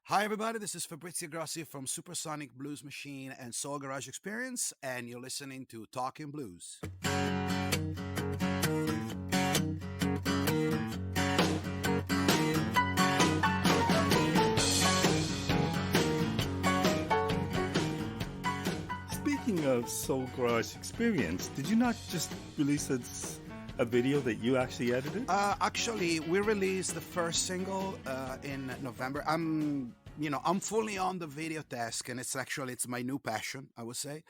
Hi, everybody. This is Fabrizio Grossi from Supersonic Blues Machine and Soul Garage Experience, and you're listening to Talkin Blues. Speaking of Soul Garage Experience, did you not just release a video that you actually edited? Actually, we released the first single in November. I'm fully on the video task, and it's my new passion, I would say.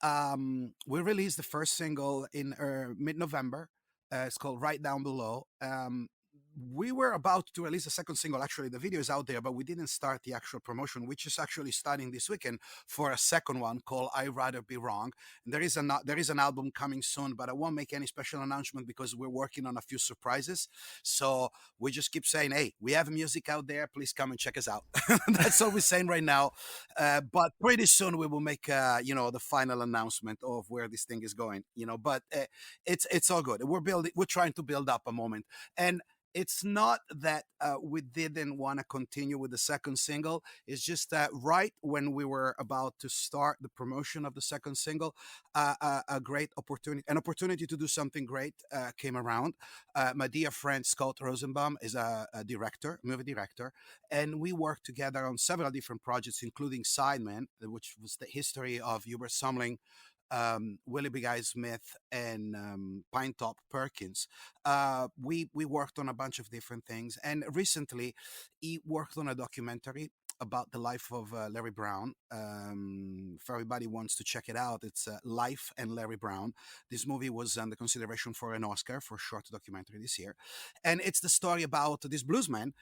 We released the first single in mid-November. It's called Right Down Below. We were about to release a second single. Actually, the video is out there, but we didn't start the actual promotion, which is actually starting this weekend for a second one called "I'd Rather Be Wrong." And there is an album coming soon, but I won't make any special announcement because we're working on a few surprises. So we just keep saying, "Hey, we have music out there. Please come and check us out." That's all we're saying right now. But pretty soon we will make the final announcement of where this thing is going. But it's all good. We're trying to build up a moment. And it's not that we didn't want to continue with the second single. It's just that right when we were about to start the promotion of the second single, a great opportunity, an opportunity to do something great came around. My dear friend Scott Rosenbaum is a director, movie director, and we worked together on several different projects, including Sidemen, which was the history of Hubert Sumling, Willie Big Eye Smith, and Pine Top Perkins. We worked on a bunch of different things, and recently he worked on a documentary about the life of Larry Brown. If everybody wants to check it out, it's Life and Larry Brown. This movie was under consideration for an Oscar for short documentary this year, and it's the story about this bluesman.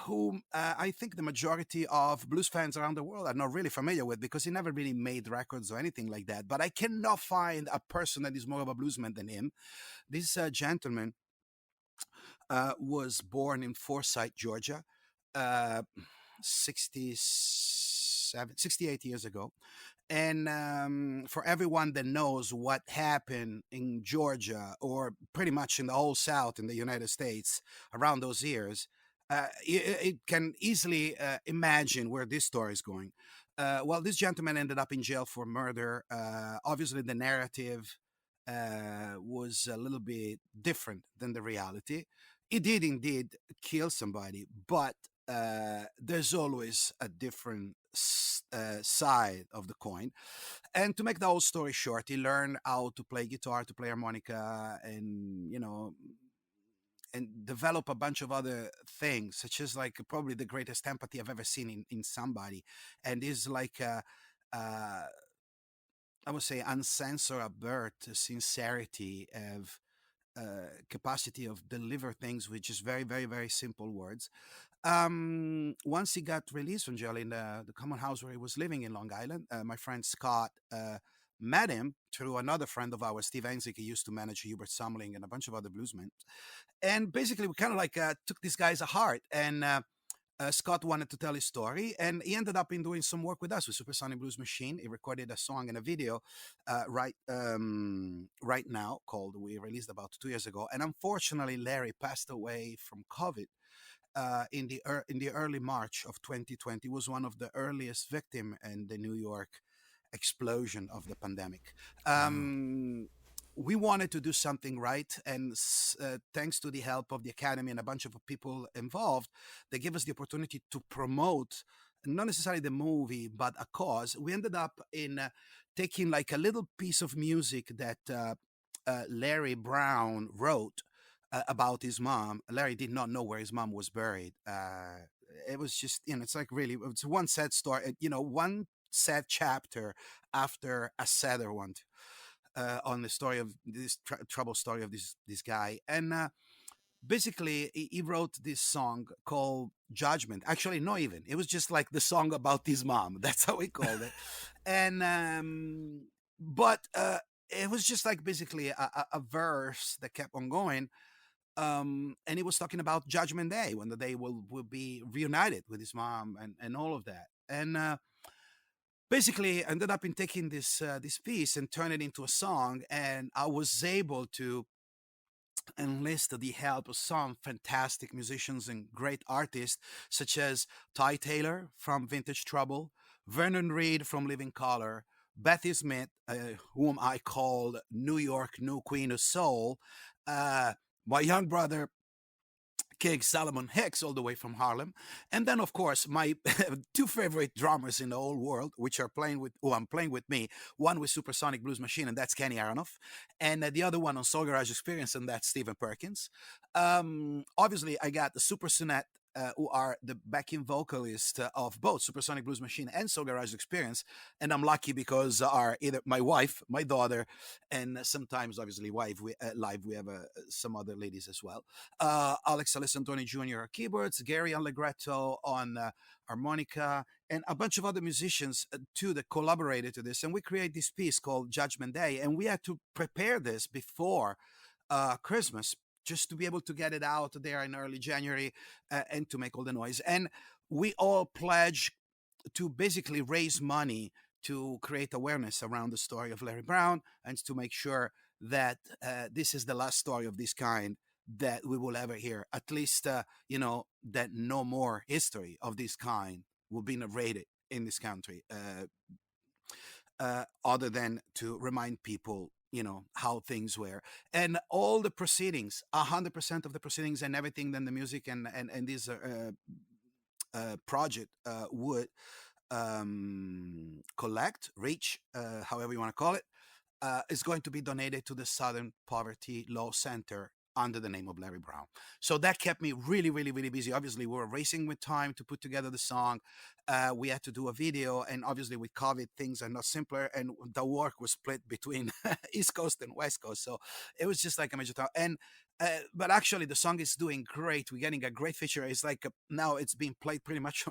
Whom I think the majority of blues fans around the world are not really familiar with because he never really made records or anything like that. But I cannot find a person that is more of a bluesman than him. This gentleman was born in Forsyth, Georgia, uh, 68 years ago. And for everyone that knows what happened in Georgia or pretty much in the whole South in the United States around those years, it can easily imagine where this story is going. Well, this gentleman ended up in jail for murder. Obviously, the narrative was a little bit different than the reality. He did indeed kill somebody, but there's always a different side of the coin. And to make the whole story short, he learned how to play guitar, to play harmonica, and develop a bunch of other things, such as like probably the greatest empathy I've ever seen in somebody, and is like I would say uncensored sincerity of capacity of deliver things with just very, very, very simple words. Once he got released from jail in the common house where he was living in Long Island, my friend Scott met him through another friend of ours, Steve Enzik. He used to manage Hubert Sumling and a bunch of other bluesmen. And basically, we kind of like took these guys a heart. And Scott wanted to tell his story, and he ended up in doing some work with us with Supersonic Blues Machine. He recorded a song and a video right now called we released about 2 years ago. And unfortunately, Larry passed away from COVID in the early March of 2020. Was one of the earliest victim in the New York explosion of the pandemic. Wow. We wanted to do something right, and thanks to the help of the academy and a bunch of people involved, they gave us the opportunity to promote not necessarily the movie but a cause. We ended up in taking like a little piece of music that Larry Brown wrote about his mom. Larry did not know where his mom was buried. It was just, it's like really, it's one sad story, one sad chapter after a sadder one, on the story of this trouble story of this guy. And basically, he wrote this song called Judgement. Actually, not even. It was just like the song about his mom. That's how he called it. And but it was just like basically a verse that kept on going. And he was talking about Judgment Day, when the day will be reunited with his mom and all of that. And basically ended up in taking this piece and turn it into a song, and I was able to enlist the help of some fantastic musicians and great artists, such as Ty Taylor from Vintage Trouble, Vernon Reed from Living Color, Betty Smith, whom I called New York New Queen of Soul, uh, my young brother King Solomon Hicks, all the way from Harlem, and then of course my two favorite drummers in the whole world, which are playing with, who I'm playing with me. One with Supersonic Blues Machine, and that's Kenny Aronoff, and the other one on Soul Garage Experience, and that's Stephen Perkins. Obviously, I got the Super Sonette. Who are the backing vocalist of both Supersonic Blues Machine and Soul Garage Experience, and I'm lucky because are either my wife, my daughter, and sometimes obviously wife. Live we have some other ladies as well. Alex Alessandroni Jr. on keyboards, Gary Allegretto on harmonica, and a bunch of other musicians too that collaborated to this. And we create this piece called Judgment Day, and we had to prepare this before Christmas just to be able to get it out there in early January and to make all the noise. And we all pledge to basically raise money to create awareness around the story of Larry Brown and to make sure that this is the last story of this kind that we will ever hear. At least, that no more history of this kind will be narrated in this country, other than to remind people, how things were. And all the proceedings, 100% of the proceedings and everything, then the music and this project would collect, reach, however you want to call it, is going to be donated to the Southern Poverty Law Center under the name of Larry Brown. So that kept me really, really, really busy. Obviously, we were racing with time to put together the song. We had to do a video, and obviously with COVID, things are not simpler. And the work was split between East Coast and West Coast, so it was just like a major time. And but actually, the song is doing great. We're getting a great feature. It's like now it's being played pretty much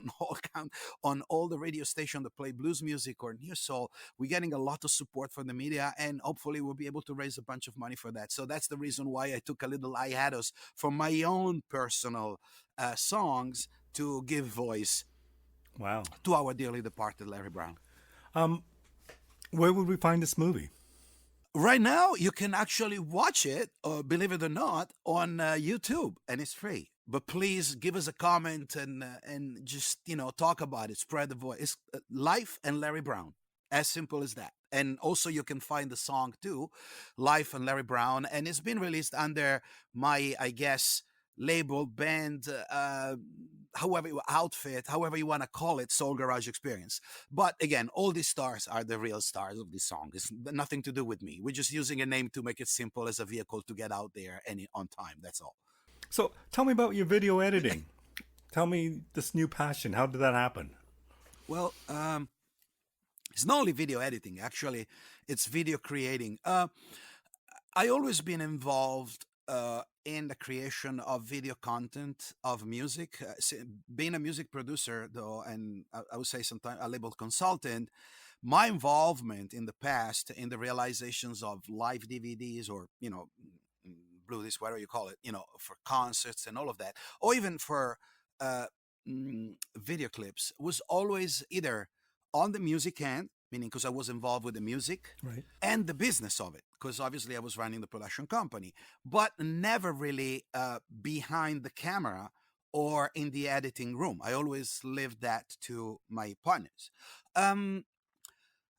on all the radio station that play blues music or new soul. We're getting a lot of support from the media, and hopefully we'll be able to raise a bunch of money for that. So that's the reason why I took a little hiatus from my own personal songs to give voice Wow. to our dearly departed Larry Brown. Um, where would we find this movie? Right now, you can actually watch it, believe it or not, on YouTube, and it's free. But please give us a comment and just talk about it, spread the voice. It's Life and Larry Brown, as simple as that. And also, you can find the song too, Life and Larry Brown, and it's been released under my, I guess, label, band, however outfit, however you want to call it, Soul Garage Experience. But again, all these stars are the real stars of this song. It's nothing to do with me. We're just using a name to make it simple as a vehicle to get out there and on time. That's all. So tell me about your video editing. Tell me this new passion. How did that happen? Well, it's not only video editing. Actually, it's video creating. I always been involved in the creation of video content of music. Being a music producer, though, and I would say sometimes a label consultant, my involvement in the past in the realizations of live DVDs or blue disc, whatever you call it, for concerts and all of that, or even for uh, video clips, was always either on the music end, meaning because I was involved with the music Right. and the business of it, because obviously I was running the production company, but never really behind the camera or in the editing room. I always lived that to my partners. Um,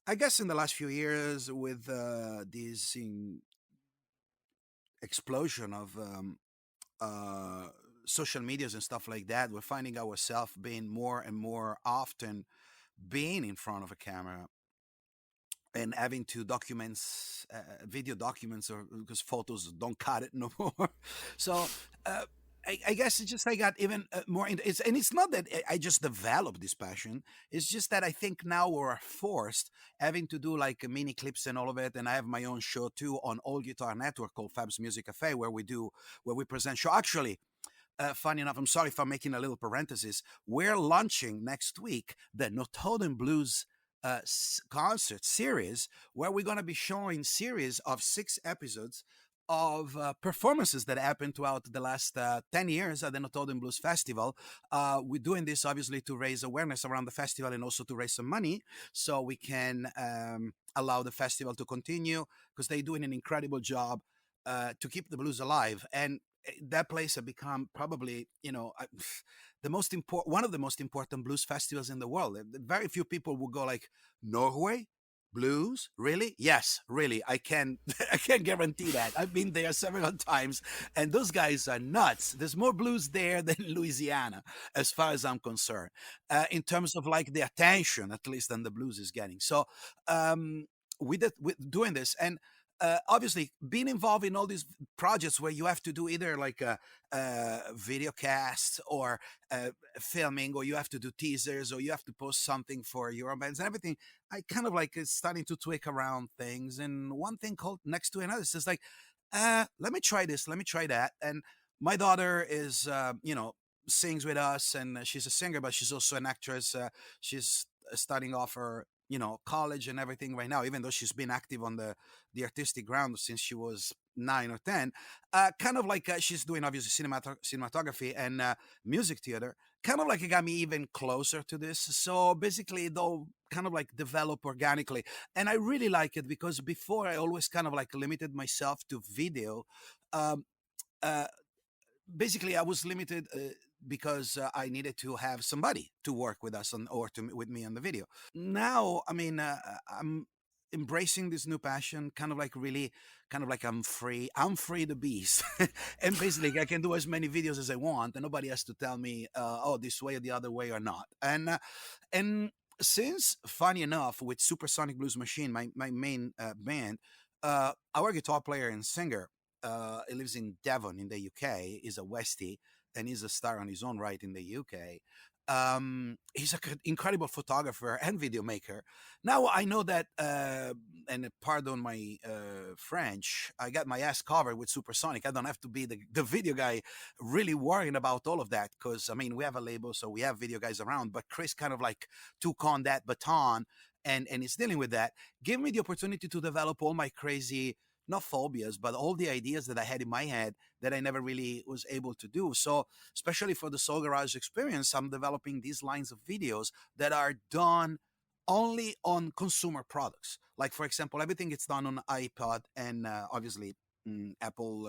I guess in the last few years, with this explosion of uh, social medias and stuff like that, we're finding ourselves being more and more often being in front of a camera and having to documents video documents, or because photos don't cut it no more. So uh, I guess it's just I got even more into it's, and it's not that I just developed this passion. It's just that I think now we're forced having to do like mini clips and all of it. And I have my own show too on All Guitar Network called Fab's Music Cafe, where we present show. Actually, funny enough, I'm sorry if I'm making a little parenthesis. We're launching next week the Talkin Blues concert series, where we're going to be showing series of 6 episodes of performances that happened throughout the last 10 years at the Talkin Blues Festival. We're doing this obviously to raise awareness around the festival and also to raise some money so we can allow the festival to continue, because they're doing an incredible job to keep the blues alive. And that place had become probably, the most important, one of the most important blues festivals in the world. Very few people will go like, Norway blues, really? Yes, really. I can I can guarantee that. I've been there several times, and those guys are nuts. There's more blues there than Louisiana, as far as I'm concerned, in terms of like the attention, at least, than the blues is getting. So, um, with doing this, and obviously being involved in all these projects where you have to do either like a video cast or uh, filming, or you have to do teasers, or you have to post something for your bands and everything. I kind of like is starting to tweak around things, and one thing called next to another. It's just like, let me try this, let me try that. And my daughter is, sings with us, and she's a singer, but she's also an actress. She's starting off her, college and everything right now, even though she's been active on the artistic ground since she was 9 or 10. Kind of like she's doing obviously cinematography and music theater. Kind of like it got me even closer to this. So basically, though, kind of like develop organically, and I really like it because before I always kind of like limited myself to video. Um, uh, Basically I was limited because I needed to have somebody to work with us on, or to with me on the video. Now, I mean, I'm embracing this new passion, kind of like really, kind of like I'm free the beast. And basically I can do as many videos as I want, and nobody has to tell me, oh, this way or the other way or not. And since, funny enough, with Supersonic Blues Machine, my main band, our guitar player and singer, he lives in Devon in the UK. He's a Westie, and he's a star on his own right in the UK. He's an incredible photographer and video maker. Now I know that, and pardon my French, I got my ass covered with Supersonic. I don't have to be the video guy really worrying about all of that, because I mean, we have a label, so we have video guys around. But Chris kind of like took on that baton, and is dealing with that. Give me the opportunity to develop all my crazy, not phobias, but all the ideas that I had in my head that I never really was able to do. So, especially for the Soul Garage experience, I'm developing these lines of videos that are done only on consumer products. Like, for example, everything gets done on iPod and obviously Apple,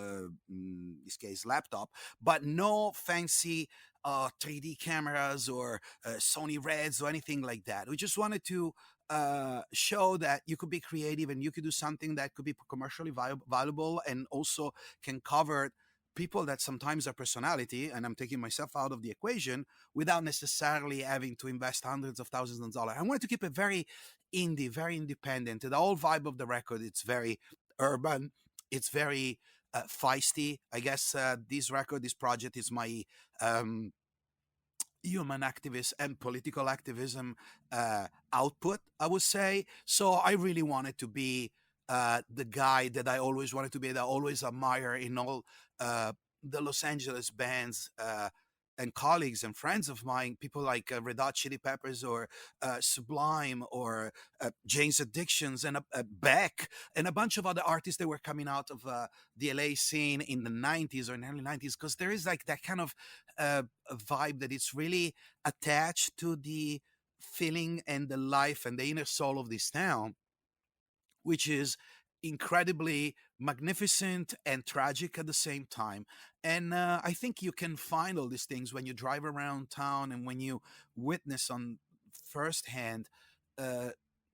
in this case, laptop, but no fancy 3D cameras or Sony Reds or anything like that. We just wanted to show that you could be creative and you could do something that could be commercially valuable, and also can cover people that sometimes are personality, and I'm taking myself out of the equation, without necessarily having to invest hundreds of thousands of dollars. I wanted to keep it very indie, very independent. The whole vibe of the record, it's very urban, it's very feisty. I guess this project is my um, human activist and political activism output, I would say. So I really wanted to be the guy that I always wanted to be, that I always admire in all the Los Angeles bands. And colleagues and friends of mine, people like Red Hot Chili Peppers, or Sublime, or Jane's Addictions, and Beck, and a bunch of other artists that were coming out of the LA scene in the 90s or in the early 90s, because there is like that kind of vibe that it's really attached to the feeling and the life and the inner soul of this town, which is incredibly magnificent and tragic at the same time. And I think you can find all these things when you drive around town and when you witness on firsthand, uh,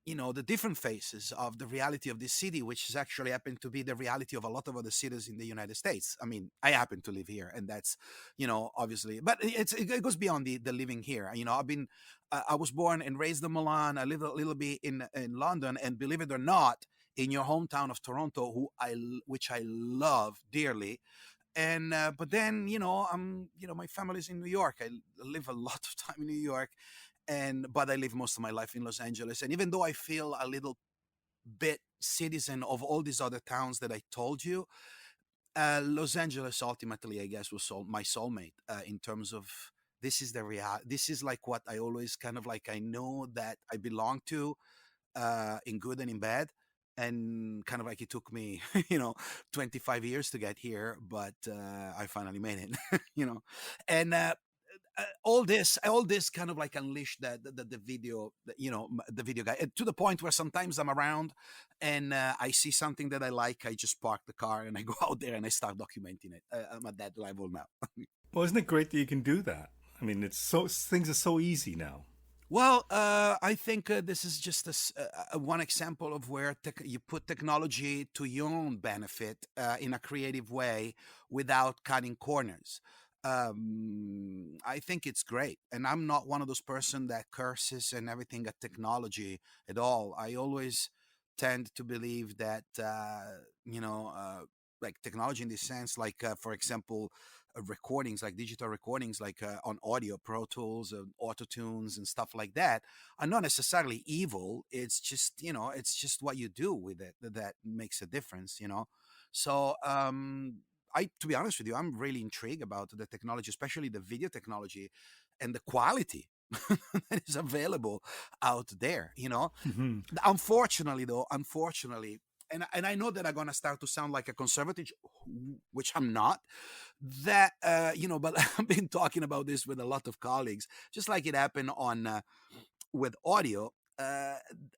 the different faces of the reality of this city, which has actually happened to be the reality of a lot of other cities in the United States. I mean, I happen to live here, and that's, obviously, but it goes beyond the living here. I was born and raised in Milan. I live a little bit in London, and believe it or not, in your hometown of Toronto, which I love dearly. And but then, my family's in New York. I live a lot of time in New York, and but I live most of my life in Los Angeles. And even though I feel a little bit citizen of all these other towns that I told you, Los Angeles ultimately, I guess, was my soulmate, in terms of, this is the real. This is like what I always kind of like, I know that I belong to, in good and in bad. And kind of like, it took me, 25 years to get here, but I finally made it. you know. And all this kind of like unleashed the video, the video guy, to the point where sometimes I'm around and I see something that I like, I just park the car and I go out there and I start documenting it. I'm at that level now. Well, isn't it great that you can do that? I mean, it's so things are so easy now. Well, I think this is just one example of where you put technology to your own benefit in a creative way without cutting corners. I think it's great, and I'm not one of those person that curses and everything at technology at all. I always tend to believe that like technology in this sense, like for example, recordings, like digital recordings, like on audio, Pro Tools, Auto Tunes, and stuff like that, are not necessarily evil. It's just it's just what you do with it that makes a difference. So to be honest with you, I'm really intrigued about the technology, especially the video technology and the quality that is available out there. Hmm. Unfortunately, though, unfortunately, and I know that I'm gonna start to sound like a conservative, which I'm not. That but I've been talking about this with a lot of colleagues, just like it happened on with audio. Uh,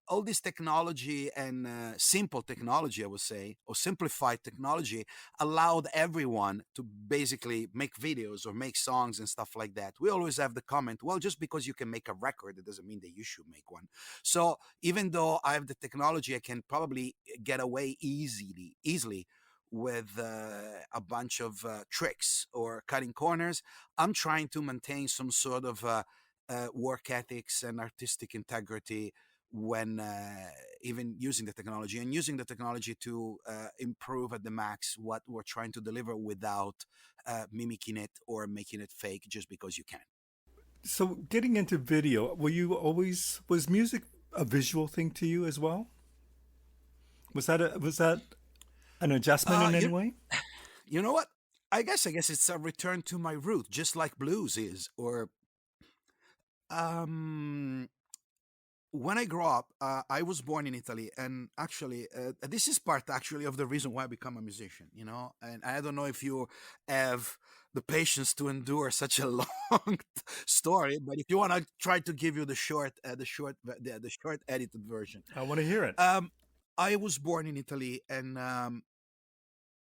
all this technology and simple technology, I would say, or simplified technology, allowed everyone to basically make videos or make songs and stuff like that. We always have the comment, well, just because you can make a record, it doesn't mean that you should make one. So even though I have the technology, I can probably get away easily with a bunch of tricks or cutting corners. I'm trying to maintain some sort of work ethics and artistic integrity when even using the technology, and using the technology to improve at the max what we're trying to deliver without mimicking it or making it fake just because you can. So, getting into video, were you always was music a visual thing to you as well? Was that an adjustment Uh, in any you, way? you know what? I guess it's a return to my root, just like blues is. Or um, when I grew up, I was born in Italy, and actually, this is part actually of the reason why I become a musician. And I don't know if you have the patience to endure such a long story, but if you want to try to give you the short edited version. I want to hear it. um, I was born in Italy, and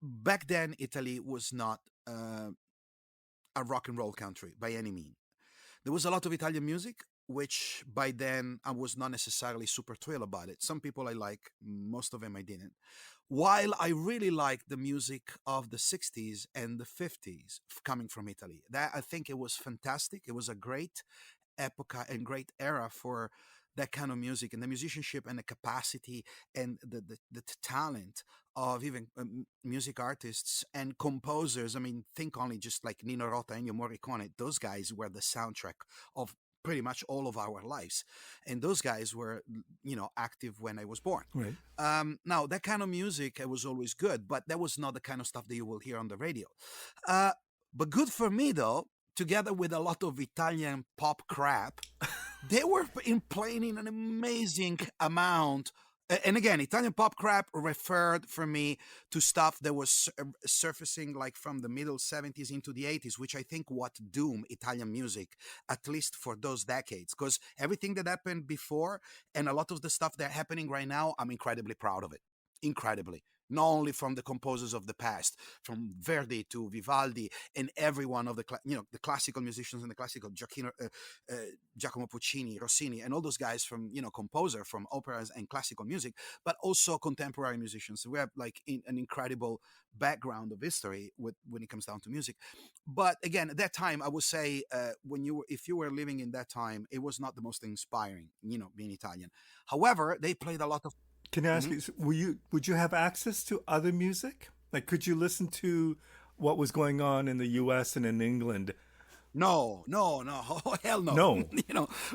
back then Italy was not uh, a rock and roll country by any means. There was a lot of Italian music, which by then I was not necessarily super thrilled about it. Some people I like, most of them I didn't. While I really liked the music of the 60s and the 50s coming from Italy, that I think it was fantastic. It was a great epocha and great era for that kind of music, and the musicianship and the capacity and the talent of even music artists and composers. I mean, think only just like Nino Rota and Ennio Morricone. Those guys were the soundtrack of pretty much all of our lives, and those guys were active when I was born. Right. Now that kind of music, it was always good, but that was not the kind of stuff that you will hear on the radio. uh, but good for me though, together with a lot of Italian pop crap, they were playing in an amazing amount. And again, Italian pop crap referred for me to stuff that was surfacing like from the middle 70s into the 80s, which I think what doomed Italian music, at least for those decades. Because everything that happened before and a lot of the stuff that's happening right now, I'm incredibly proud of it. Incredibly. Not only from the composers of the past, from Verdi to Vivaldi, and every one of the classical musicians and the classical uh, Giacomo Puccini, Rossini, and all those guys from composer from operas and classical music, but also contemporary musicians. We have like an incredible background of history when it comes down to music. But again, at that time, I would say if you were living in that time, it was not the most inspiring, being Italian. However, they played a lot of. Can I ask Mhm. you, would you have access to other music? Like, could you listen to what was going on in the U.S. and in England? No, no, no. Oh, hell no. No.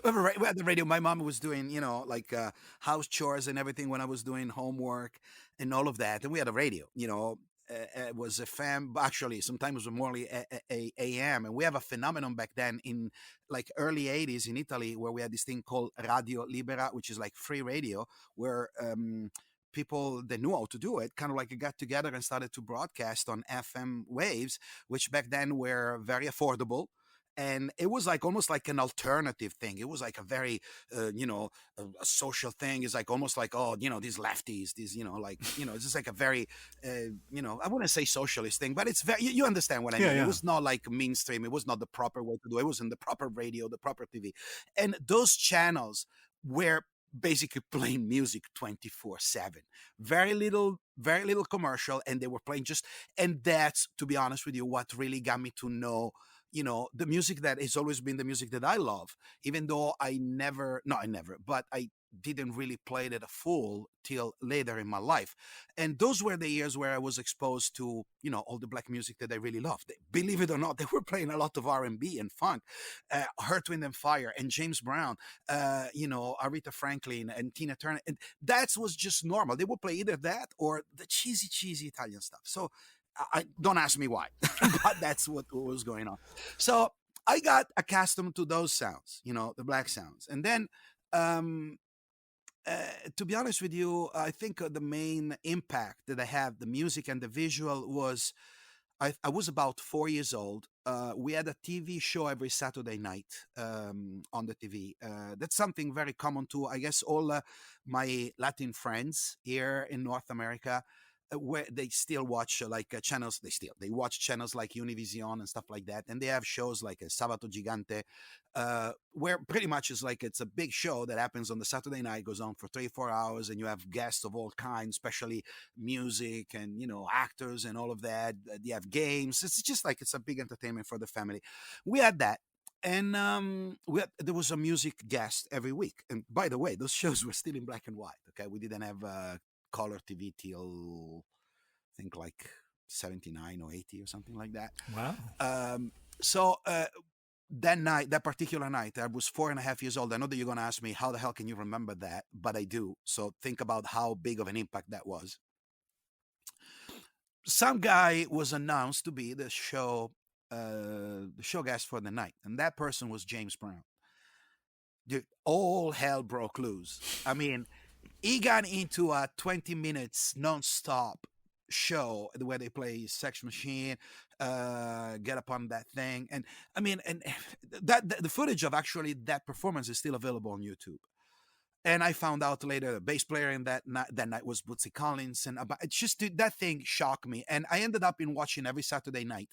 We had the radio. My mom was doing, like house chores and everything when I was doing homework and all of that. And we had a radio, it was a FM, actually, sometimes it was more like AM. And we have a phenomenon back then in like early 80s in Italy where we had this thing called Radio Libera, which is like free radio, where people that knew how to do it kind of like got together and started to broadcast on FM waves, which back then were very affordable and it was like almost like an alternative thing. It was like a very a social thing. It's like almost like, oh, these lefties, these, like, it's just like a very I wouldn't say socialist thing, but it's very, you understand what I Yeah, mean. It yeah. was not like mainstream. It was not the proper way to do it. It was in the proper radio, the proper TV, and those channels were basically playing music 24/7. Very little commercial, and they were playing just, and that's, to be honest with you, what really got me to know, the music that has always been the music that I love, even though I never, but I didn't really play it at a full till later in my life. And those were the years where I was exposed to, all the black music that I really loved. Believe it or not, they were playing a lot of R&B and funk, Earth, Wind and Fire and James Brown, Aretha Franklin and Tina Turner. And that was just normal. They would play either that or the cheesy Italian stuff. So I don't ask me why, but that's what was going on. So I got accustomed to those sounds, the black sounds. And then, um, to be honest with you, I think the main impact that I have, the music and the visual, was I was about 4 years old. We had a TV show every Saturday night on the TV. That's something very common to, I guess, all my Latin friends here in North America, where they still watch channels. They watch channels like Univision and stuff like that, and they have shows like Sabato Gigante, where pretty much is like it's a big show that happens on the Saturday night, goes on for 3 4 hours, and you have guests of all kinds, especially music and actors and all of that. You have games. It's just like it's a big entertainment for the family. We had that. And there was a music guest every week. And by the way, those shows were still in black and white. Okay, we didn't have color TV till I think like 79 or 80 or something like that. Wow. So that night, that particular night, I was 4.5 years old. I know that you're going to ask me, how the hell can you remember that? But I do. So think about how big of an impact that was. Some guy was announced to be the show guest for the night, and that person was James Brown. Dude, all hell broke loose. I mean, he got into a 20 minutes non-stop show where they play Sex Machine, get up on that thing, and I mean, and that the footage of actually that performance is still available on YouTube. And I found out later the bass player in that night was Bootsy Collins, and it's just that thing shocked me, and I ended up in watching every Saturday night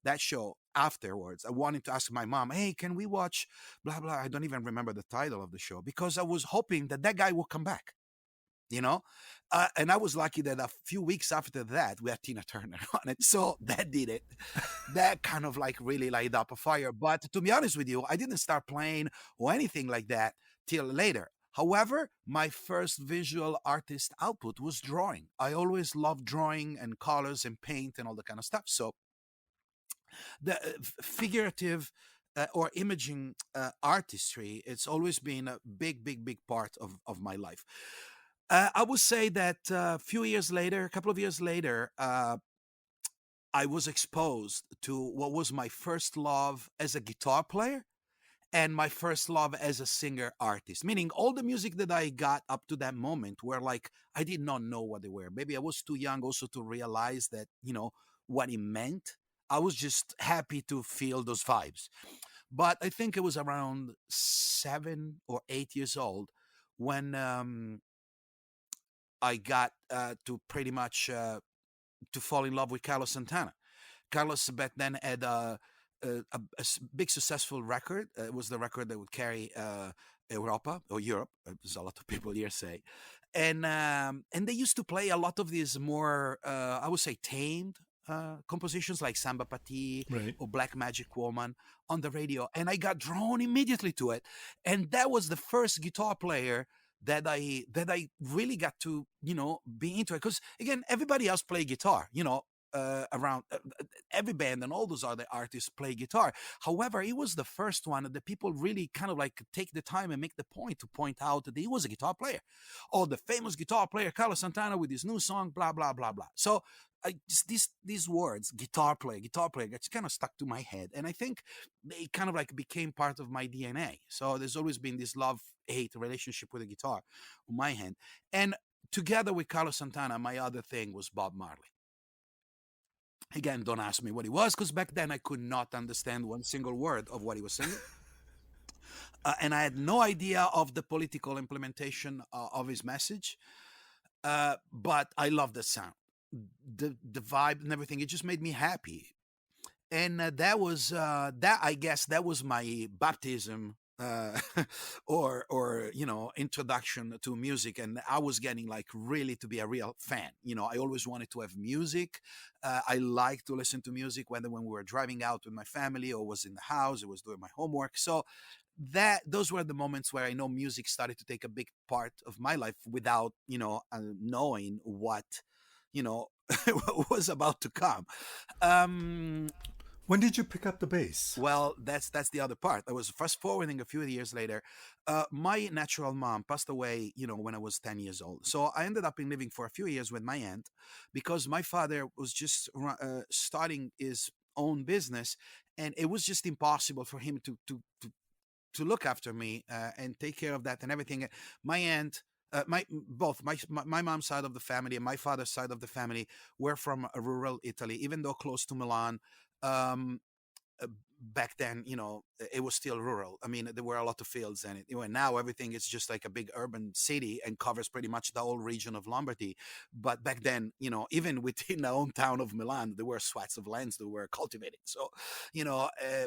that show afterwards. I wanted to ask my mom, hey, can we watch blah blah? I don't even remember the title of the show because I was hoping that guy would come back, you know. And I was lucky that a few weeks after that we had Tina Turner on it, so that did it. That kind of like really light up a fire. But to be honest with you, I didn't start playing or anything like that till later. However, my first visual artist output was drawing. I always loved drawing and colors and paint and all that kind of stuff. So the figurative or imaging artistry, it's always been a big part of my life. I would say that a couple of years later, I was exposed to what was my first love as a guitar player and my first love as a singer artist. Meaning, all the music that I got up to that moment were like, I did not know what they were. Maybe I was too young also to realize that, what it meant. I was just happy to feel those vibes. But I think it was around 7 or 8 years old when I got to pretty much to fall in love with Carlos Santana. Carlos back then had big successful record. It was the record that would carry Europa or Europe, as a lot of people here say, and they used to play a lot of these more, I would say, tamed compositions like Samba Pati Right. or Black Magic Woman on the radio, and I got drawn immediately to it. And that was the first guitar player that I really got to be into it, because again, everybody else play guitar, around every band and all those other artists play guitar. However, he was the first one that people really kind of like take the time and make the point to point out that he was a guitar player. Oh, the famous guitar player Carlos Santana with his new song, blah blah blah blah. So these words, guitar player, gets kind of stuck to my head, and I think they kind of like became part of my DNA. So there's always been this love-hate relationship with the guitar on my hand. And together with Carlos Santana, my other thing was Bob Marley. Again, don't ask me what he was, because back then I could not understand one single word of what he was singing. And I had no idea of the political implementation of his message. But I love the sound, the vibe and everything. It just made me happy. And that was that. I guess that was my baptism, or introduction to music. And I was getting like really to be a real fan. I always wanted to have music. I like to listen to music, whether when we were driving out with my family or was in the house, or was doing my homework. So that those were the moments where I know music started to take a big part of my life without knowing what you know was about to come. um When did you pick up the bass? well, that's the other part. I was fast forwarding a few years later. My natural mom passed away, when I was 10 years old. So I ended up in living for a few years with my aunt, because my father was just starting his own business, and it was just impossible for him to look after me, and take care of that and everything. My aunt, my both my mom's side of the family and my father's side of the family were from rural Italy, even though close to Milan. Um, uh, Back then, it was still rural. I mean, there were a lot of fields in it. Now everything is just like a big urban city and covers pretty much the whole region of Lombardy. But back then, even within our own town of Milan, there were swaths of lands that were cultivated. So,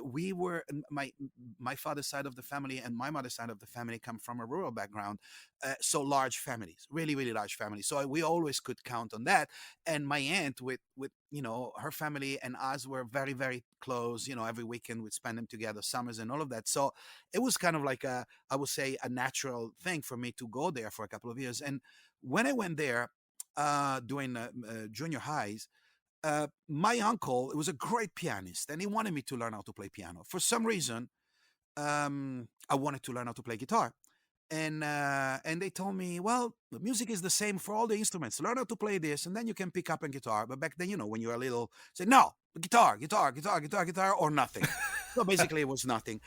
we were my father's side of the family and my mother's side of the family come from a rural background. So large families, really, really large families. So we always could count on that. And my aunt, with her family and us were very, very close. Every weekend we'd spend them together, summers and all of that. So it was kind of like I would say, a natural thing for me to go there for a couple of years. And when I went there, doing junior highs, my uncle was a great pianist, and he wanted me to learn how to play piano. For some reason, I wanted to learn how to play guitar. And they told me, well, the music is the same for all the instruments. Learn how to play this, and then you can pick up a guitar. But back then, when you're a little, say no, guitar, guitar, guitar, guitar, guitar, or nothing. So basically, it was nothing.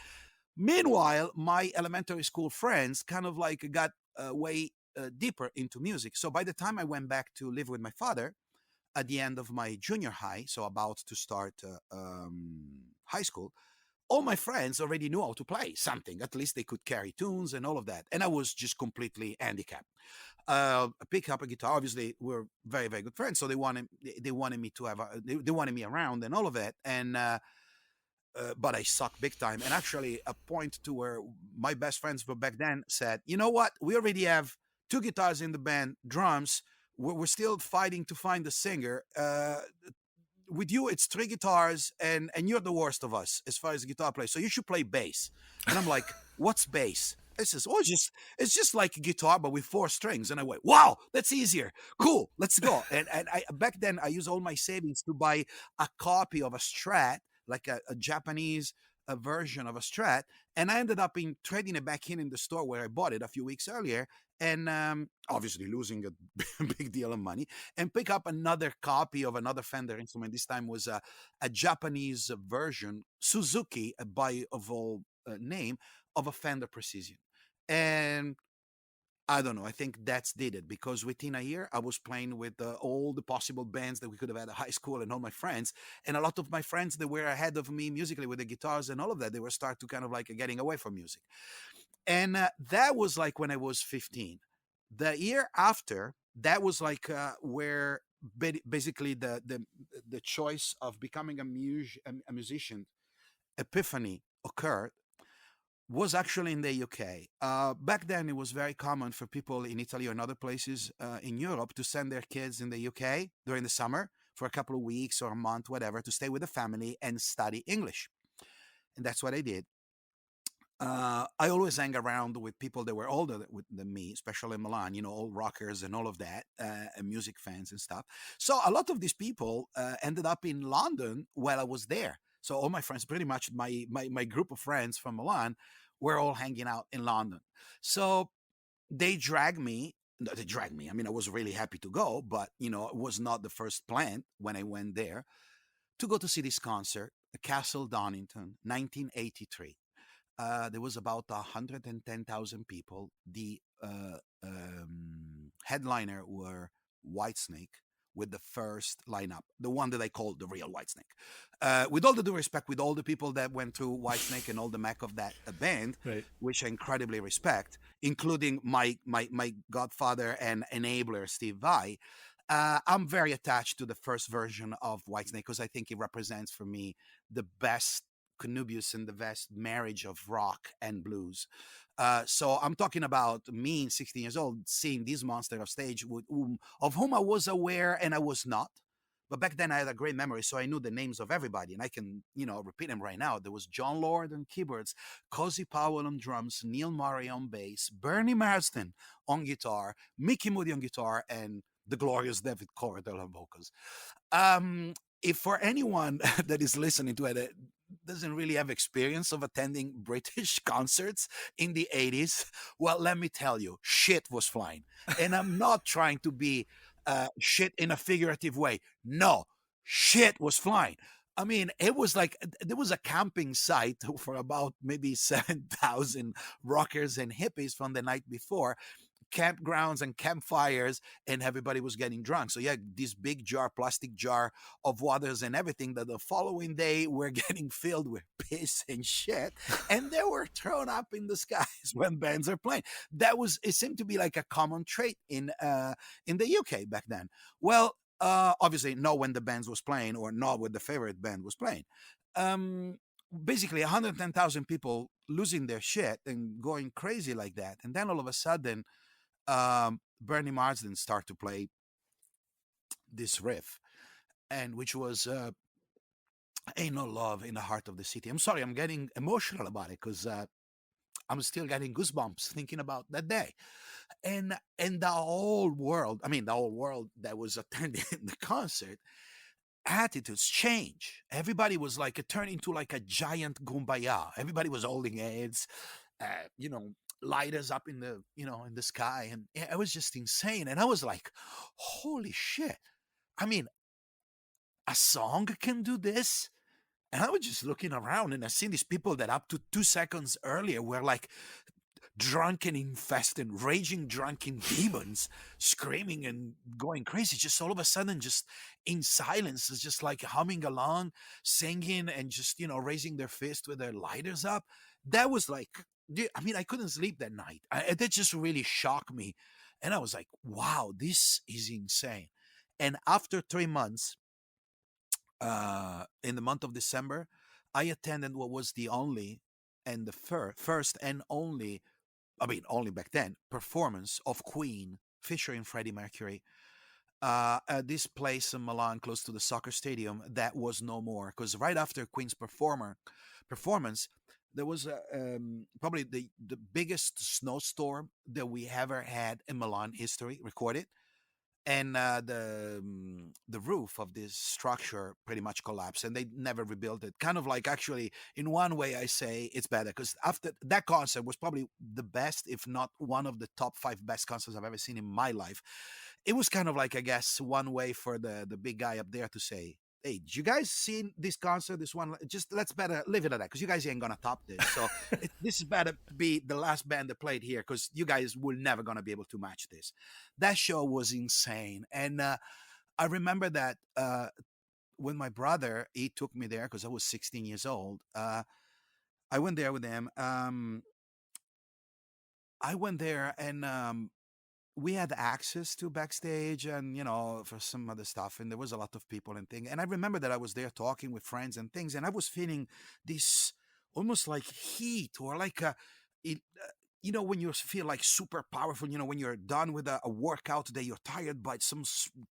Meanwhile, my elementary school friends kind of like got way deeper into music. So by the time I went back to live with my father at the end of my junior high, so about to start high school, all my friends already knew how to play something. At least they could carry tunes and all of that. And I was just completely handicapped. Pick up a guitar. Obviously, we're very, very good friends. So they wanted me to have they wanted me around and all of that. And but I suck big time. And actually, a point to where my best friends from back then said, you know what? We already have two guitars in the band, drums. We're still fighting to find the singer. With you it's three guitars, and you're the worst of us as far as guitar play, so you should play bass. And I'm like, what's bass? It says, oh, it's just like a guitar but with four strings. And I went, wow, that's easier. Cool, let's go. And I back then I used all my savings to buy a copy of a Strat, like a Japanese version of a Strat. And I ended up in trading it back in the store where I bought it a few weeks earlier, and obviously losing a big deal of money, and pick up another copy of another Fender instrument. This time was a Japanese version, Suzuki, by of all name, of a Fender Precision. And I don't know. I think that's did it, because within a year I was playing with all the possible bands that we could have had at high school, and all my friends, and a lot of my friends that were ahead of me musically with the guitars and all of that. They were start to kind of like getting away from music, and that was like when I was 15. The year after, that was like where basically the choice of becoming a musician epiphany occurred, was actually in the UK. Back then, it was very common for people in Italy or in other places in Europe to send their kids in the UK during the summer for a couple of weeks or a month, whatever, to stay with the family and study English. And that's what I did. I always hang around with people that were older than me, especially in Milan, all rockers and all of that, and music fans and stuff. So a lot of these people ended up in London while I was there. So all my friends, pretty much my group of friends from Milan, were all hanging out in London. So they dragged me. No, they dragged me. I mean, I was really happy to go, but it was not the first plan when I went there to go to see this concert, Castle Donington, 1983. There was about 110,000 people. The headliner were Whitesnake, with the first lineup, the one that I called the real Whitesnake. With all the due respect, with all the people that went through Whitesnake and all the mech of that band, Right. which I incredibly respect, including my godfather and enabler Steve Vai. I'm very attached to the first version of Whitesnake because I think it represents for me the best connubius and the best marriage of rock and blues. So I'm talking about me, 16 years old, seeing this monster of stage of whom I was aware and I was not. But back then I had a great memory, so I knew the names of everybody, and I can, repeat them right now. There was John Lord on keyboards, Cozy Powell on drums, Neil Murray on bass, Bernie Marsden on guitar, Mickey Moody on guitar, and the glorious David Coverdale on vocals. If for anyone that is listening to it doesn't really have experience of attending British concerts in the 80s, well, let me tell you, shit was flying. And I'm not trying to be shit in a figurative way. No, shit was flying. I mean, it was like there was a camping site for about maybe 7,000 rockers and hippies from the night before, campgrounds and campfires, and everybody was getting drunk. So yeah, this big jar, plastic jar of waters and everything that the following day were getting filled with piss and shit, and they were thrown up in the skies when bands are playing. It seemed to be like a common trait in the UK back then. Well, obviously not when the bands was playing, or not when the favorite band was playing. Um, Basically 110,000 people losing their shit and going crazy like that, and then all of a sudden Bernie Marsden start to play this riff, and which was "Ain't No Love in the Heart of the City." I'm sorry, I'm getting emotional about it because I'm still getting goosebumps thinking about that day, and the whole world. I mean, the whole world that was attending the concert, attitudes change. Everybody was like it turned into like a giant kumbaya. Everybody was holding hands, uh, you know, lighters up in the in the sky, and it was just insane. And I was like, holy shit! I mean, a song can do this. And I was just looking around, and I seen these people that up to 2 seconds earlier were like drunken, infested, raging drunken demons, screaming and going crazy. Just all of a sudden, just in silence, is just like humming along, singing, and just raising their fist with their lighters up. That was like, I mean, I couldn't sleep that night. That just really shocked me, and I was like, wow, this is insane. And after 3 months, in the month of December, I attended what was the only and the first and only, I mean, only back then, performance of Queen featuring Freddie Mercury at this place in Milan, close to the soccer stadium, that was no more. Because right after Queen's performance, there was probably the biggest snowstorm that we ever had in Milan history recorded, and the roof of this structure pretty much collapsed, and they never rebuilt it. Kind of like, actually, in one way I say it's better, because after that concert was probably the best, if not one of the top 5 best concerts I've ever seen in my life. It was kind of like, I guess, one way for the big guy up there to say, hey, did you guys see this concert, this one? Just let's better leave it at that, because you guys ain't gonna top this. So this is better be the last band that played here, because you guys will never gonna be able to match this. That show was insane. And I remember that when my brother, he took me there because I was 16 years old. I went there with him. I went there, and we had access to backstage, and for some other stuff, and there was a lot of people and things. And I remember that I was there talking with friends and things, and I was feeling this almost like heat, or like it, when you feel like super powerful, when you're done with a workout that you're tired, but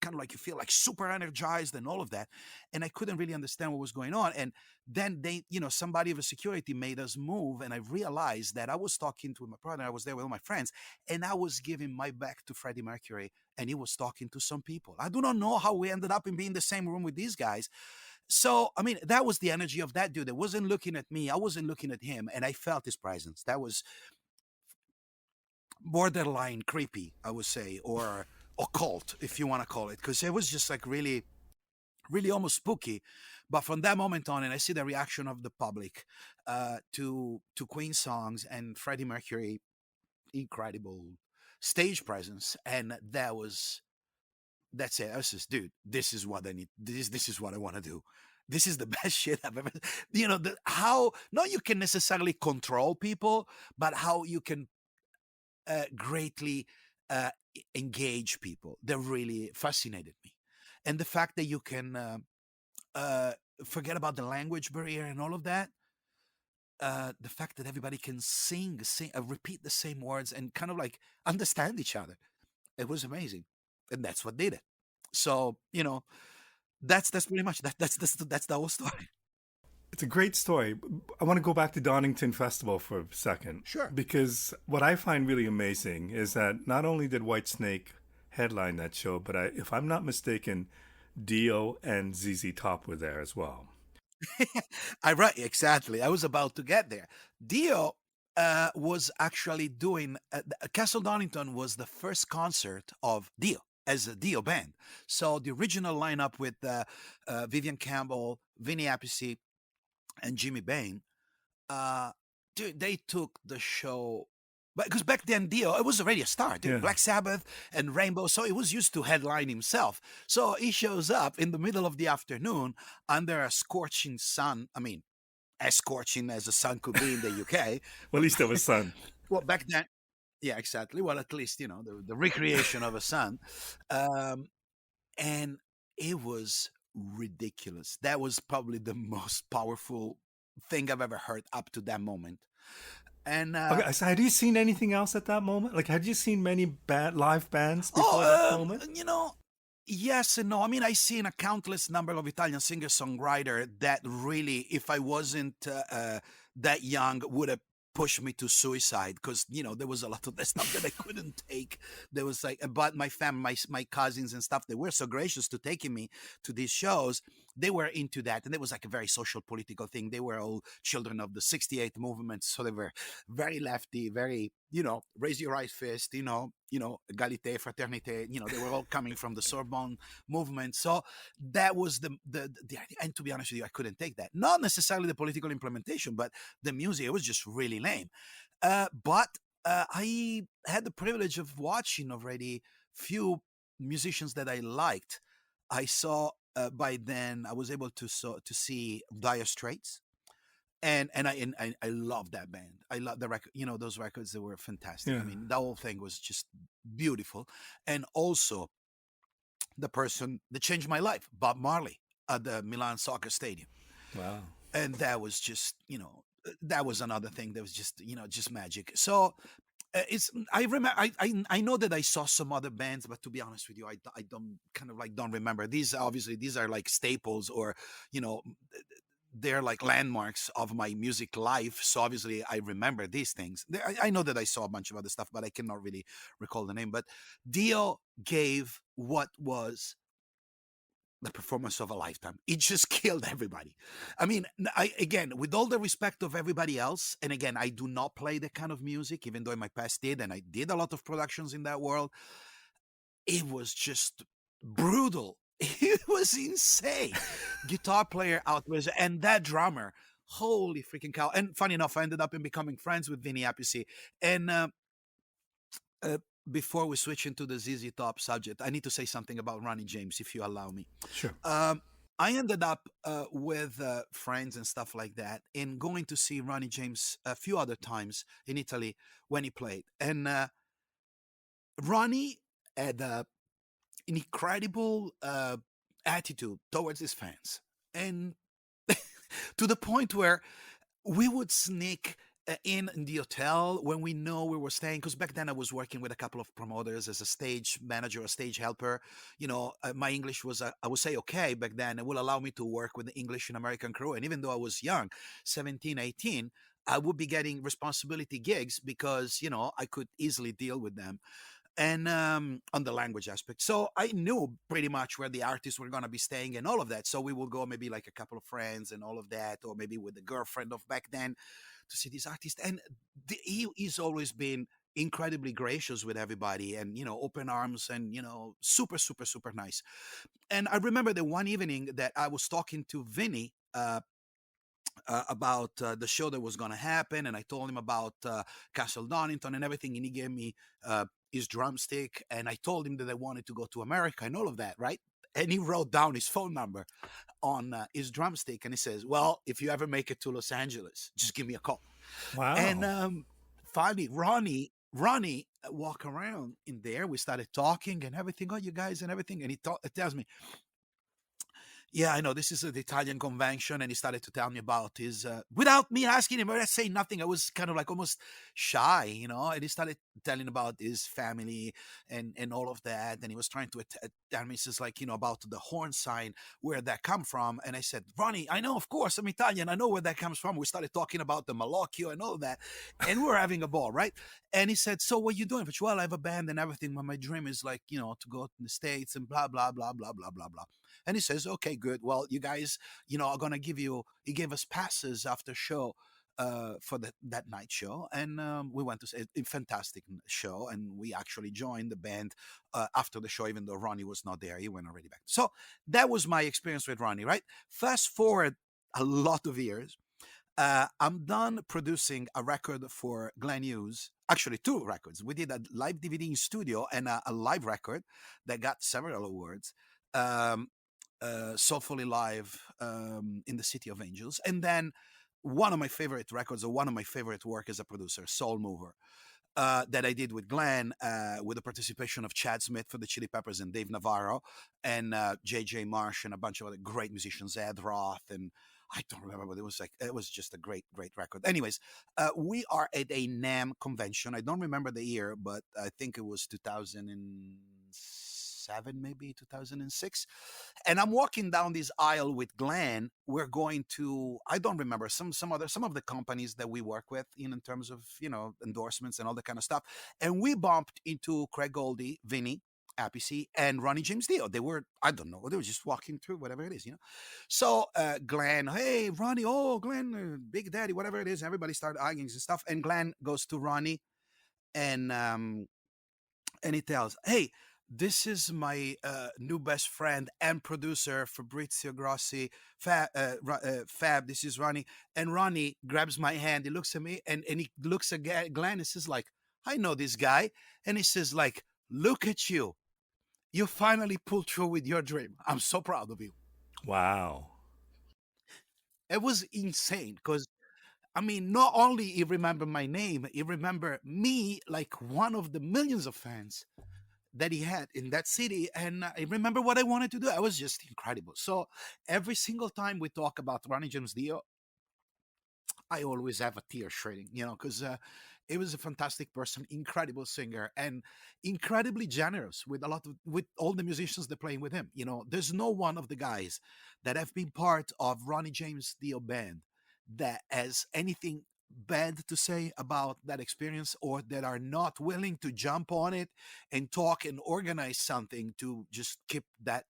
kind of like you feel like super energized and all of that. And I couldn't really understand what was going on. And then somebody of a security made us move. And I realized that I was talking to my brother. I was there with all my friends, and I was giving my back to Freddie Mercury, and he was talking to some people. I do not know how we ended up in being in the same room with these guys. So, I mean, that was the energy of that dude. It wasn't looking at me. I wasn't looking at him. And I felt his presence. That was borderline creepy, I would say, or occult, if you want to call it, because it was just like really, really almost spooky. But from that moment on, and I see the reaction of the public to Queen songs and Freddie Mercury, incredible stage presence, and that was that's it. I was just, dude, this is what I need. This is what I want to do. This is the best shit I've ever. How not you can necessarily control people, but how you can greatly engage people. That really fascinated me, and the fact that you can uh, forget about the language barrier and all of that. The fact that everybody can sing, repeat the same words, and kind of like understand each other. It was amazing, and that's what did it. So that's pretty much that's the whole story. It's a great story. I want to go back to Donington Festival for a second Sure. because what I find really amazing is that not only did Whitesnake headline that show, but if I'm not mistaken, Dio and ZZ Top were there as well. I right exactly. I was about to get there. Dio was actually doing Castle Donington was the first concert of Dio as a Dio band. So the original lineup with Vivian Campbell, Vinny Appice, and Jimmy Bain, dude, they took the show. But because back then Dio, it was already a star, dude. Yeah. Black Sabbath and Rainbow, so he was used to headline himself. So he shows up in the middle of the afternoon under a scorching sun. I mean, as scorching as the sun could be in the UK. Well, at least there was sun. Well, back then, yeah, exactly. Well, at least the recreation of a sun, and it was ridiculous. That was probably the most powerful thing I've ever heard up to that moment. And Okay, so had you seen anything else at that moment? Like, had you seen many live bands before that moment? Yes and no. I mean, I seen a countless number of Italian singer-songwriter that really, if I wasn't that young, would have pushed me to suicide because there was a lot of that stuff that I couldn't take. There was like, but my family, my cousins and stuff, they were so gracious to taking me to these shows. They were into that, and it was like a very social political thing. They were all children of the '68 movement, so they were very lefty, very raise your right fist, égalité, fraternité. They were all coming from the Sorbonne movement. So that was the idea. And to be honest with you, I couldn't take that. Not necessarily the political implementation, but the music. It was just really lame. But I had the privilege of watching already few musicians that I liked. I saw by then I was able to see Dire Straits, and I love that band. I love the record. Those records, they were fantastic. Yeah. I mean, the whole thing was just beautiful. And also the person that changed my life, Bob Marley, at the Milan Soccer Stadium. Wow. And that was just that was another thing that was just just magic. So it's I remember I know that I saw some other bands, but to be honest with you, I don't kind of like don't remember. These are like staples, or they're like landmarks of my music life. So obviously I remember these things. I know that I saw a bunch of other stuff, but I cannot really recall the name. But Dio gave what was the performance of a lifetime. It just killed everybody. I mean, again, with all the respect of everybody else, and again, I do not play that kind of music, even though in my past did, and I did a lot of productions in that world. It was just brutal. It was insane. Guitar player out was, and that drummer, holy freaking cow. And funny enough, I ended up in becoming friends with Vinny Appice. And before we switch into the ZZ Top subject, I need to say something about Ronnie James, if you allow me. Sure. I ended up with friends and stuff like that, and going to see Ronnie James a few other times in Italy when he played. And Ronnie had an incredible attitude towards his fans, and to the point where we would sneak in the hotel when we know we were staying, because back then I was working with a couple of promoters as a stage manager, a stage helper. My English was I would say okay back then. It will allow me to work with the English and American crew, and even though I was young, 17, 18, I would be getting responsibility gigs because I could easily deal with them, and on the language aspect. So I knew pretty much where the artists were going to be staying and all of that. So we will go maybe like a couple of friends and all of that, or maybe with the girlfriend of back then to see these artists. And he's always been incredibly gracious with everybody, and open arms, and super super super nice. And I remember the one evening that I was talking to Vinny about the show that was going to happen, and I told him about Castle Donington and everything, and he gave me his drumstick, and I told him that I wanted to go to America and all of that, right? And he wrote down his phone number on his drumstick, and he says, "Well, if you ever make it to Los Angeles, just give me a call." And Wow. finally, Ronnie walk around in there. We started talking and everything. Oh, you guys and everything, and he tells me, yeah, I know this is the Italian convention, and he started to tell me about his, without me asking him or saying nothing. I was kind of like almost shy, and he started telling about his family and all of that, and he was trying to tell me, he says, like, about the horn sign, where that come from. And I said, Ronnie, I know, of course, I'm Italian, I know where that comes from. We started talking about the malocchio and all that, and we were having a ball, right? And he said, so what are you doing? But, well, I have a band and everything, but my dream is, like, to go to the States and blah blah blah blah blah blah blah. And he says, okay, good. Well, you guys, are going to give you, he gave us passes after show for that night show. And we went to a fantastic show. And we actually joined the band after the show, even though Ronnie was not there. He went already back. So that was my experience with Ronnie, right? Fast forward a lot of years. I'm done producing a record for Glenn Hughes. Actually, two records. We did a live DVD in studio and a live record that got several awards. Um, Soulfully Live in the City of Angels. And then one of my favorite records, or one of my favorite work as a producer, Soul Mover, that I did with Glenn, with the participation of Chad Smith for the Chili Peppers and Dave Navarro and J.J. Marsh and a bunch of other great musicians, Ed Roth, and I don't remember, but it was just a great, great record. Anyways, we are at a NAMM convention. I don't remember the year, but I think it was 2007, maybe 2006. And I'm walking down this aisle with Glenn. We're going to, I don't remember, some of the companies that we work with in terms of endorsements and all that kind of stuff. And we bumped into Craig Goldie, Vinny Appice, and Ronnie James Dio. They were, I don't know, they were just walking through, whatever it is. So Glenn, hey Ronnie, oh Glenn, Big Daddy, whatever it is. Everybody started arguing and stuff. And Glenn goes to Ronnie and he tells, hey, this is my new best friend and producer, Fabrizio Grossi. Fab, this is Ronnie. And Ronnie grabs my hand. He looks at me and he looks at Glenn and says, like, I know this guy. And he says, like, look at you. You finally pulled through with your dream. I'm so proud of you. Wow. It was insane because, I mean, not only he remembered my name, he remembered me like one of the millions of fans that he had in that city. And I remember what I wanted to do. I was just incredible. So every single time we talk about Ronnie James Dio, I always have a tear shredding, because he was a fantastic person, incredible singer, and incredibly generous with with all the musicians that playing with him. There's no one of the guys that have been part of Ronnie James Dio band that has anything bad to say about that experience, or that are not willing to jump on it and talk and organize something to just keep that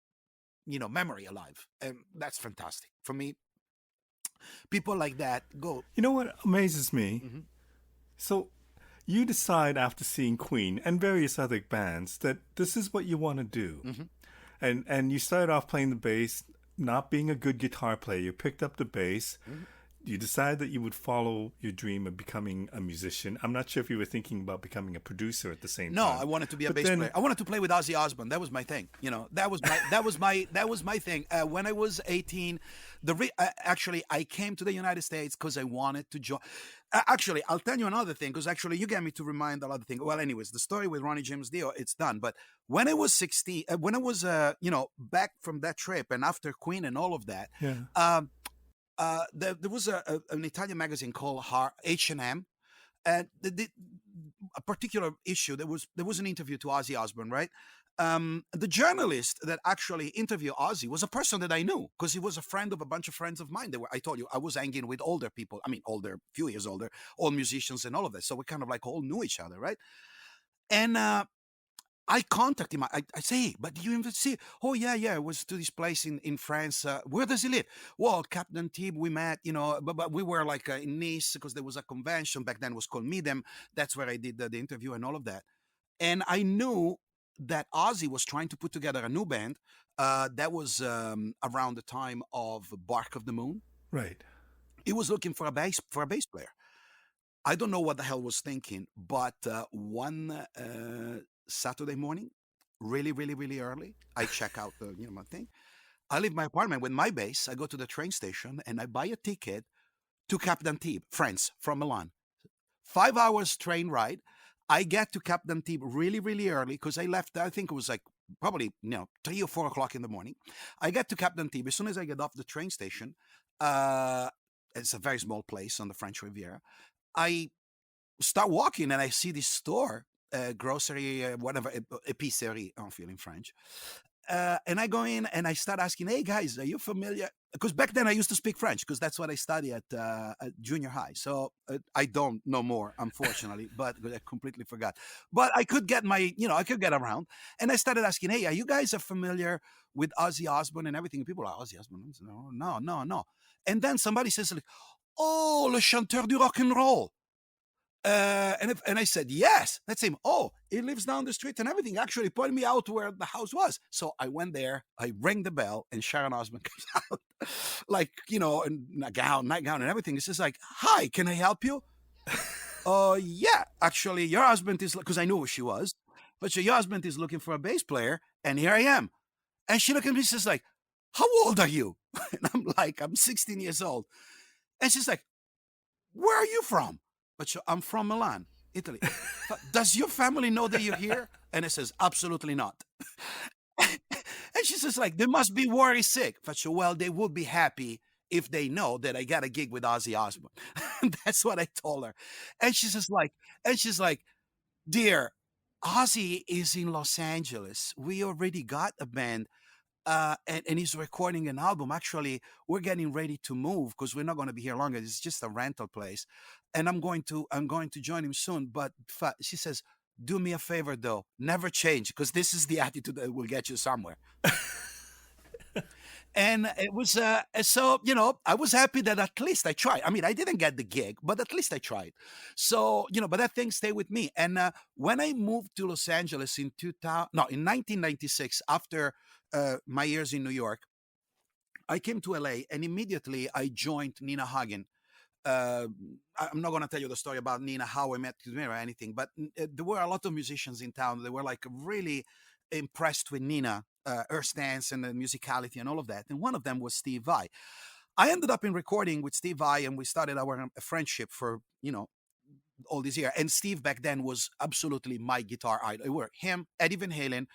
memory alive. And that's fantastic for me. People like that go. You know what amazes me? Mhm. So you decide after seeing Queen and various other bands that this is what you want to do. Mhm. And you started off playing the bass, not being a good guitar player. You picked up the bass. Mhm. You decided that you would follow your dream of becoming a musician. I'm not sure if you were thinking about becoming a producer at the same No, time. I wanted to be a But bass then, player. I wanted to play with Ozzy Osbourne. That was my thing. That was my thing. When I was 18, actually I came to the United States because I wanted to join. Actually, I'll tell you another thing, because actually you get me to remind a lot of things. Well, anyways, the story with Ronnie James Dio, it's done. But when I was 16, when I was back from that trip and after Queen and all of that, yeah. there was an Italian magazine called H&M, and a particular issue. There was an interview to Ozzy Osbourne, right? The journalist that actually interviewed Ozzy was a person that I knew, because he was a friend of a bunch of friends of mine. I told you, I was hanging with older people. I mean, older, few years older, all musicians and all of that. So we kind of like all knew each other, right? And I contact him. I say, hey, but do you even see? Oh, yeah. I was to this place in France. Where does he live? Well, Captain Tib, we met, but we were like in Nice, because there was a convention back then, it was called Midem. That's where I did the interview and all of that. And I knew that Ozzy was trying to put together a new band. That was around the time of Bark of the Moon. Right. He was looking for a bass player. I don't know what the hell was thinking, but one Saturday morning, really, really, really early, I check out the my thing. I leave my apartment with my bass. I go to the train station and I buy a ticket to Cap d'Antibes, France, from Milan. 5 hours train ride. I get to Cap d'Antibes really, really early because I left. I think it was like probably 3 or 4 o'clock in the morning. I get to Cap d'Antibes as soon as I get off the train station. Uh, it's a very small place on the French Riviera. I start walking and I see this store, grocery, whatever, épicerie, I'm feeling French. And I go in and I start asking, hey guys, are you familiar? Because back then I used to speak French because that's what I studied at junior high. So I don't know more, unfortunately, but I completely forgot. But I could get I could get around. And I started asking, hey, are you guys familiar with Ozzy Osbourne and everything? And people are, Ozzy Osbourne? No, no, no, no. And then somebody says, like, oh, le chanteur du rock and roll. And I said, yes, that's him. Oh, he lives down the street and everything. Actually, pointed me out where the house was. So I went there, I rang the bell, and Sharon Osbourne comes out, like, in a nightgown and everything. It's just like, hi, can I help you? Yeah, actually, your husband is, because I knew who she was, but your husband is looking for a bass player, and here I am. And she looked at me, she's like, how old are you? And I'm like, I'm 16 years old. And she's like, where are you from? But I'm from Milan, Italy. Does your family know that you're here? And it says, absolutely not. And she says, like, they must be worried sick. But well, they would be happy if they know that I got a gig with Ozzy Osbourne. That's what I told her. And she's like, dear, Ozzy is in Los Angeles. We already got a band. And he's recording an album. Actually, we're getting ready to move because we're not going to be here longer. It's just a rental place, and I'm going to join him soon. But she says, do me a favor though, never change, because this is the attitude that will get you somewhere. And it was so I was happy that at least I tried. I mean, I didn't get the gig, but at least I tried. So but that thing stayed with me. And when I moved to Los Angeles in 1996, after my years in New York, I came to LA and immediately I joined Nina Hagen. uh, I'm not going to tell you the story about Nina, how I met Nina or anything, but there were a lot of musicians in town. They were like really impressed with Nina, her stance and the musicality and all of that. And one of them was Steve Vai. I ended up in recording with Steve Vai, and we started our friendship for all this year. And Steve back then was absolutely my guitar idol. It were him, Eddie Van Halen,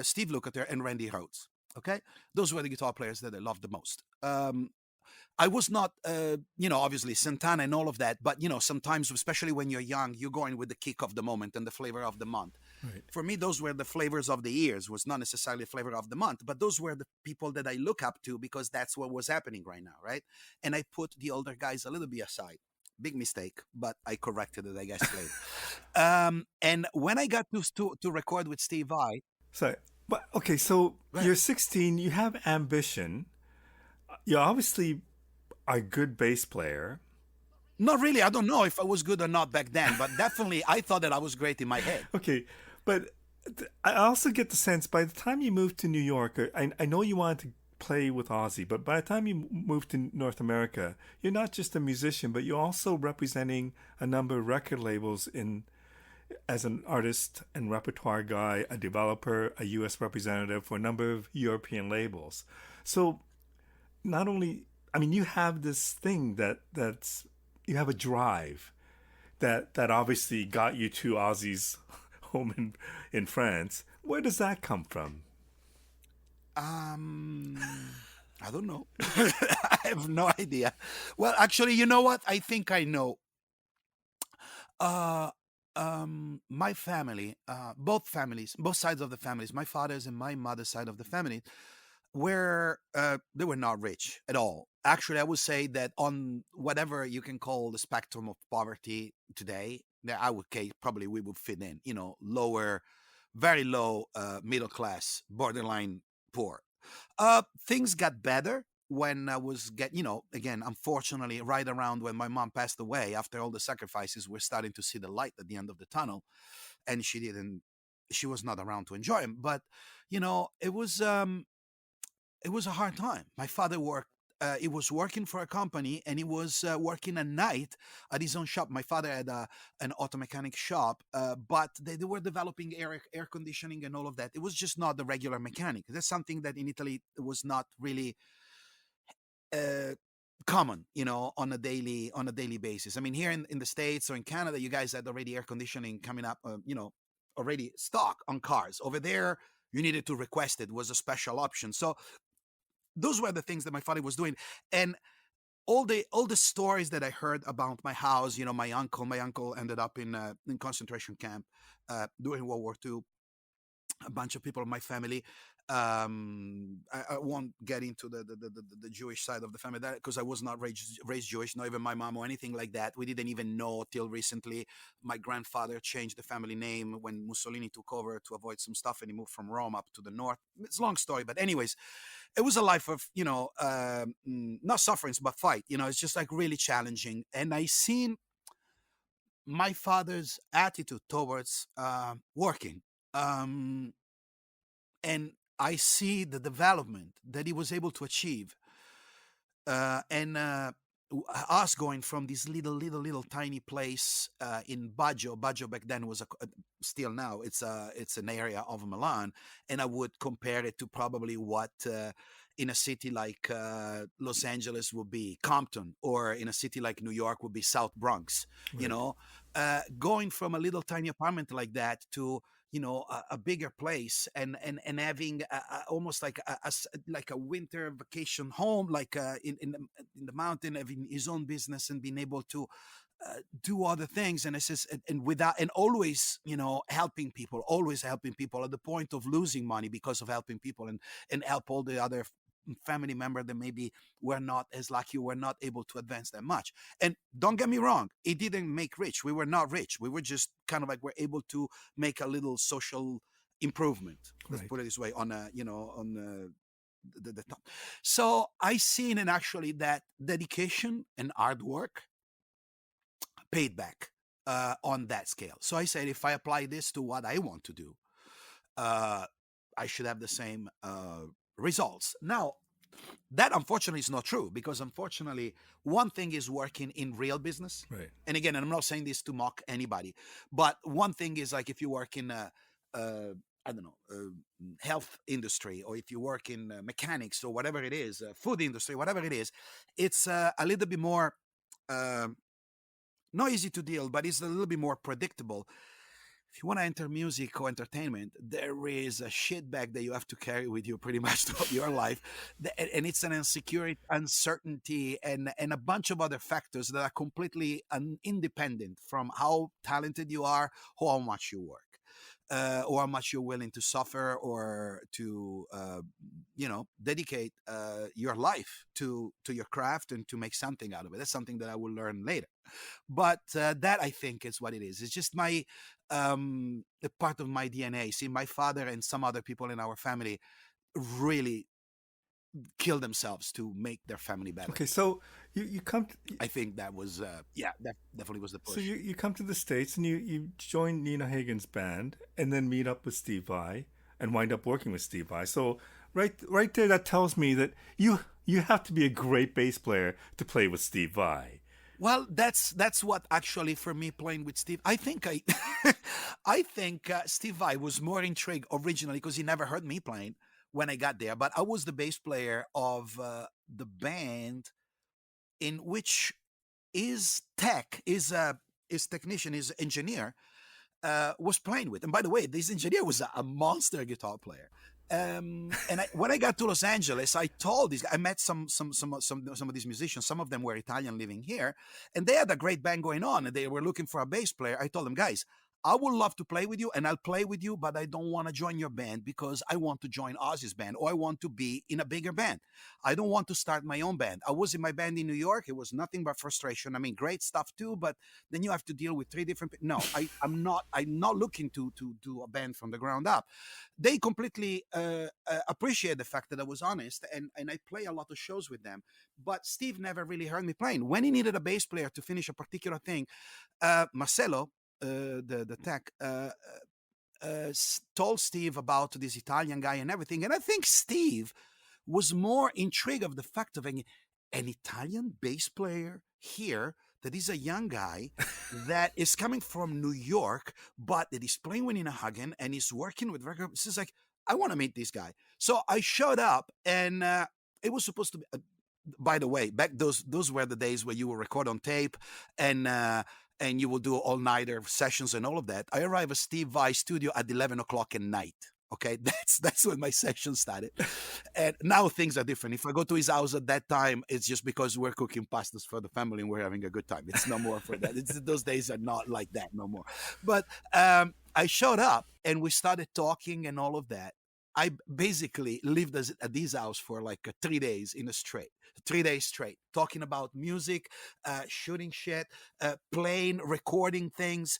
Steve Lukather, and Randy Rhoads. Okay, those were the guitar players that I loved the most. I was not, obviously Santana and all of that, but sometimes, especially when you're young, you're going with the kick of the moment and the flavor of the month. Right. For me, those were the flavors of the years. Was not necessarily the flavor of the month, but those were the people that I look up to because that's what was happening right now, right? And I put the older guys a little bit aside. Big mistake, but I corrected it, I guess, later. And when I got to record with Steve Vai, So, but okay, so right, you're 16, you have ambition. You obviously are a good bass player. not really. I don't know if I was good or not back then, but definitely I thought that I was great in my head. Okay, but I also get the sense by the time you moved to New York, I know you wanted to play with Ozzy, but by the time you moved to North America, you're not just a musician, but you're also representing a number of record labels as an artist and repertoire guy, a developer, a U.S. representative for a number of European labels. So not only, I mean, you have this thing that's you have a drive that obviously got you to Ozzy's home in France. Where does that come from? I don't know. I have no idea. Well, actually, you know what? I think I know. Uh, my family, both families, both sides of the families, my father's and my mother's side of the family, where they were not rich at all. Actually, I would say that on whatever you can call the spectrum of poverty today, that I would probably we would fit in. Lower, very low, middle class, borderline poor. Things got better when I was again, unfortunately, right around when my mom passed away. After all the sacrifices, we're starting to see the light at the end of the tunnel, and she was not around to enjoy them. But it was a hard time. My father worked he was working for a company, and he was working at night at his own shop. My father had an auto mechanic shop, but they were developing air conditioning and all of that. It was just not the regular mechanic. That's something that in Italy was not really uh, common, on a daily basis. I mean, here in the States or in Canada, you guys had already air conditioning coming up, already stock on cars. Over there, you needed to request it. It was a special option. So those were the things that my father was doing. And all the stories that I heard about my house, my uncle ended up in concentration camp during World War II. A bunch of people in my family. I won't get into the Jewish side of the family because I was not raised Jewish, not even my mom or anything like that. We didn't even know till recently. My grandfather changed the family name when Mussolini took over to avoid some stuff, and he moved from Rome up to the north. It's a long story, but anyways, it was a life of not sufferings but fight. It's just like really challenging, and I seen my father's attitude towards working. Um, and I see the development that he was able to achieve, and us going from this little tiny place in Baggio. Baggio back then was still now it's an area of Milan, and I would compare it to probably what in a city like Los Angeles would be Compton, or in a city like New York would be South Bronx. You Right. know, going from a little tiny apartment like that to a bigger place, and having almost like like a winter vacation home, like in the mountain, having his own business and being able to do other things. And it says, and without, and always always helping people at the point of losing money because of helping people, and help all the other family member that maybe were not as lucky, were not able to advance that much. And don't get me wrong, it didn't make rich. We were not rich. We were just kind of like, we're able to make a little social improvement, let's Right. put it this way, on the top. So I seen, and actually, that dedication and hard work paid back on that scale. So I said, if I apply this to what I want to do, uh, I should have the same results. Now, that unfortunately is not true, because unfortunately, one thing is working in real business. Right. And again, and I'm not saying this to mock anybody, but one thing is like if you work in I don't know, health industry, or if you work in mechanics or whatever it is, food industry, whatever it is, it's a little bit more uh, not easy to deal, but it's a little bit more predictable. If you want to enter music or entertainment, there is a shit bag that you have to carry with you pretty much throughout your life. And it's an insecurity, uncertainty, and a bunch of other factors that are completely independent from how talented you are, or how much you work. Or how much you're willing to suffer, or to dedicate your life to your craft, and to make something out of it. That's something that I will learn later. But that, I think, is what it is. It's just a part of my DNA. See, my father and some other people in our family really kill themselves to make their family better. Okay, so you come to, I think that was yeah, that definitely was the so push. you come to the States, and you join Nina Hagen's band, and then meet up with Steve Vai and wind up working with Steve Vai. So right there, that tells me that you have to be a great bass player to play with Steve Vai. Well, that's what actually, for me, playing with Steve. I think I think Steve Vai was more intrigued originally because he never heard me playing when I got there. But I was the bass player of the band in which his technician, his engineer, was playing with. And by the way, this engineer was a monster guitar player. And when I got to Los Angeles, I told these. I met some of these musicians. Some of them were Italian living here, and they had a great band going on, and they were looking for a bass player. I told them, guys, I would love to play with you, and I'll play with you, but I don't want to join your band because I want to join Ozzy's band, or I want to be in a bigger band. I don't want to start my own band. I was in my band in New York. It was nothing but frustration. I mean, great stuff too, but then you have to deal with three different. No, I'm not. I'm not looking to do a band from the ground up. They completely appreciate the fact that I was honest, and I play a lot of shows with them. But Steve never really heard me playing. When he needed a bass player to finish a particular thing, Marcelo, the tech, told Steve about this Italian guy and everything. And I think Steve was more intrigued of the fact of an Italian bass player here that is a young guy that is coming from New York, but that is playing with Nina Hagen and is working with record. This is like, I want to meet this guy. So I showed up, and it was supposed to be. By the way, back those were the days where you will record on tape, and you will do all nighter sessions and all of that. I arrived at Steve Vai's studio at 11 o'clock at night. Okay, that's when my session started, and now things are different. If I go to his house at that time, it's just because we're cooking pastas for the family and we're having a good time. It's no more for that. Those days are not like that no more. But I showed up and we started talking and all of that. I basically lived at his house for like 3 days in a straight. 3 days straight, talking about music, shooting shit, playing, recording things,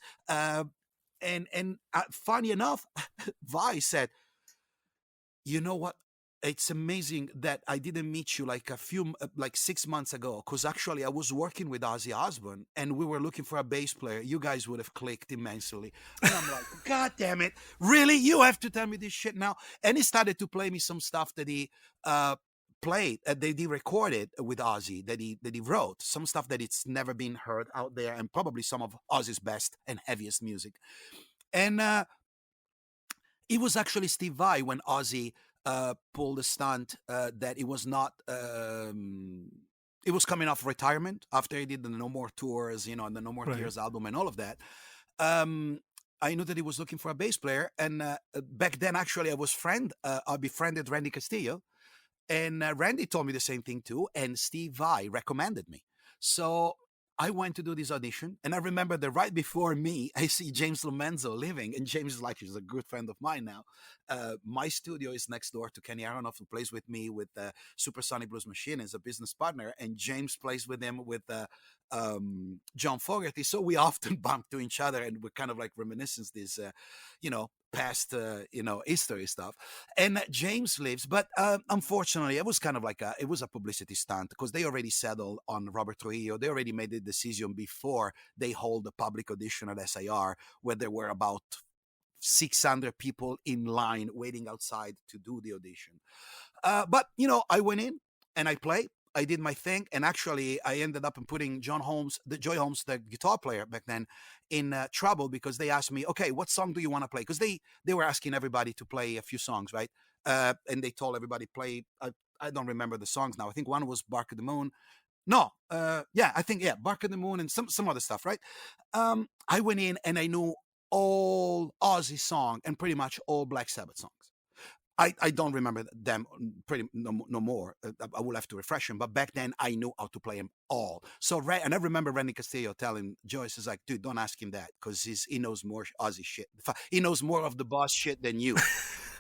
and funny enough, Vi said, "You know what? It's amazing that I didn't meet you like like 6 months ago, because actually I was working with Ozzy Osbourne and we were looking for a bass player. You guys would have clicked immensely." And I'm like, "God damn it! Really? You have to tell me this shit now?" And he started to play me some stuff that he played, that he recorded with Ozzy, that he wrote, some stuff that it's never been heard out there, and probably some of Ozzy's best and heaviest music. And it was actually Steve Vai when Ozzy pulled a stunt that it was not. It was coming off retirement after he did the No More tours, and the No More Right. Tears album and all of that. I knew that he was looking for a bass player, and back then, actually, I befriended Randy Castillo, and Randy told me the same thing too, and Steve Vai recommended me. So I went to do this audition, and I remember that right before me, I see James Lomenzo living, and James is like, he's a good friend of mine now. My studio is next door to Kenny Aronoff, who plays with me with Supersonic Blues Machine as a business partner, and James plays with him with John Fogerty. So we often bump to each other, and we're kind of like reminiscing this, past, history stuff. And James lives, but unfortunately, it was kind of like it was a publicity stunt, because they already settled on Robert Trujillo. They already made the decision before they hold the public audition at SIR, where there were about 600 people in line waiting outside to do the audition. But I went in and I played. I did my thing, and actually, I ended up putting Joy Holmes, the guitar player back then, in trouble, because they asked me, "Okay, what song do you want to play?" Because they were asking everybody to play a few songs, right? And they told everybody play. I don't remember the songs now. I think one was "Bark at the Moon." No, yeah, I think, yeah, "Bark at the Moon" and some other stuff, right? I went in and I knew all Ozzy song and pretty much all Black Sabbath songs. I don't remember them pretty no more. I will have to refresh them. But back then, I knew how to play them all. So, and I remember Randy Castillo telling Joyce, "Is like, dude, don't ask him that, because he knows more Ozzy shit. He knows more of the boss shit than you."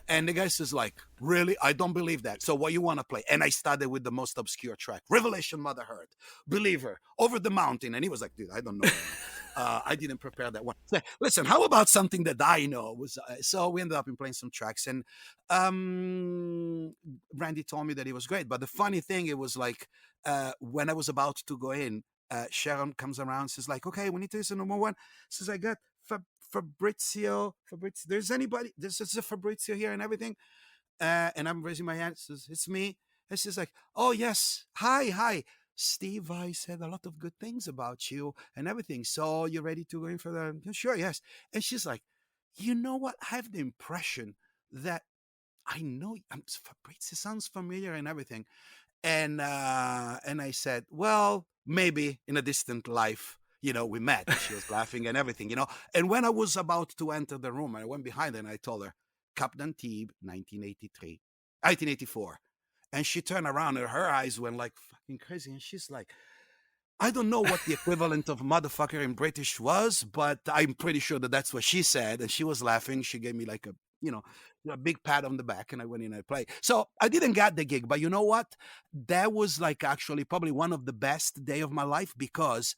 And the guy says, like, "Really? I don't believe that. So what you want to play?" And I started with the most obscure track: "Revelation, Mother Heart," "Believer," "Over the Mountain." And he was like, "Dude, I don't know. I didn't prepare that one." So, listen, how about something that I know? So we ended up playing some tracks, and Randy told me that it was great. But the funny thing, it was like, when I was about to go in, Sharon comes around, says like, "Okay, we need to listen to more one." Says, "I got Fabrizio. There's anybody? There's a Fabrizio here and everything." And I'm raising my hand. Says, "It's me." And she's like, "Oh yes, hi. Steve, I said a lot of good things about you and everything. So you're ready to go in for the?" "Yeah, sure, yes." And she's like, "You know what? I have the impression that I know Fabrizio sounds familiar and everything." And I said, "Well, maybe in a distant life, we met." She was laughing and everything. And when I was about to enter the room, I went behind her and I told her, "Captain Teeb, 1983, 1984." And she turned around and her eyes went like fucking crazy. And she's like, I don't know what the equivalent of motherfucker in British was, but I'm pretty sure that that's what she said. And she was laughing. She gave me like a big pat on the back, and I went in and I played. So I didn't get the gig, but you know what? That was like actually probably one of the best day of my life, because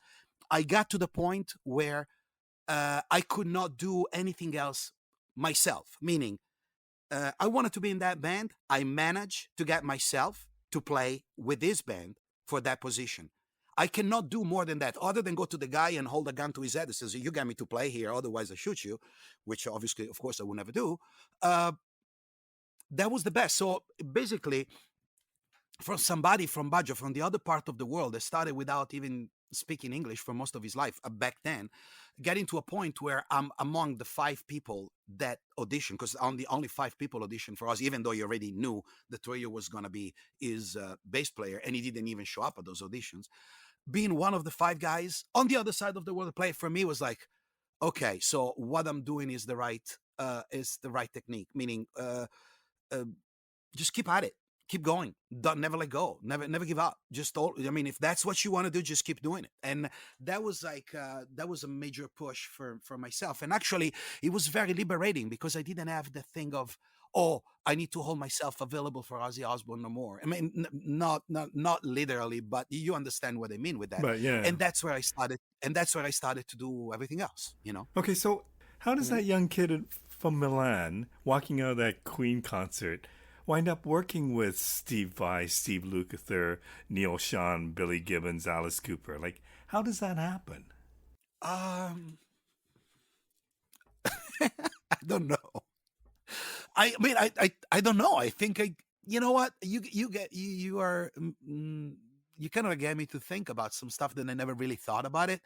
I got to the point where I could not do anything else myself. Meaning, I wanted to be in that band. I managed to get myself to play with this band for that position. I cannot do more than that, other than go to the guy and hold a gun to his head and says, "You got me to play here, otherwise I shoot you," which obviously, of course, I would never do. Uh, that was the best. So basically, from somebody from Baggio, from the other part of the world that started without even speaking English for most of his life back then, getting to a point where I'm among the five people that audition, because only five people auditioned for us, even though you already knew the trio was going to be his bass player, and he didn't even show up at those auditions. Being one of the five guys on the other side of the world to play for me was like, okay, so what I'm doing is the right technique, meaning uh, just keep at it, keep going, don't never let go, never give up. I mean, if that's what you want to do, just keep doing it. And that was like that was a major push for myself. And actually, it was very liberating because I didn't have the thing of, oh, I need to hold myself available for Ozzy Osbourne no more. I mean, not literally, but you understand what I mean with that. But yeah. And that's where I started. And that's where I started to do everything else. You know. Okay, so how does Mhm. that young kid from Milan, walking out of that Queen concert, wind up working with Steve Vai, Steve Lukather, Neil Schon, Billy Gibbons, Alice Cooper? Like, how does that happen? Um, I don't know. I mean, I don't know. I think you know what, you are you kind of get me to think about some stuff that I never really thought about it.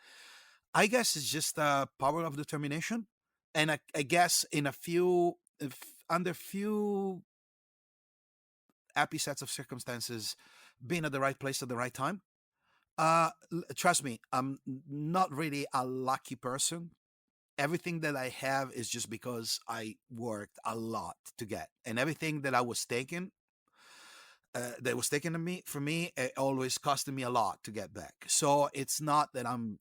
I guess it's just power of determination, and I guess in a few, if, under few happy sets of circumstances, being at the right place at the right time. Trust me, I'm not really a lucky person. Everything that I have is just because I worked a lot to get, and everything that was taken to me for me, it always costed me a lot to get back. So it's not that I'm,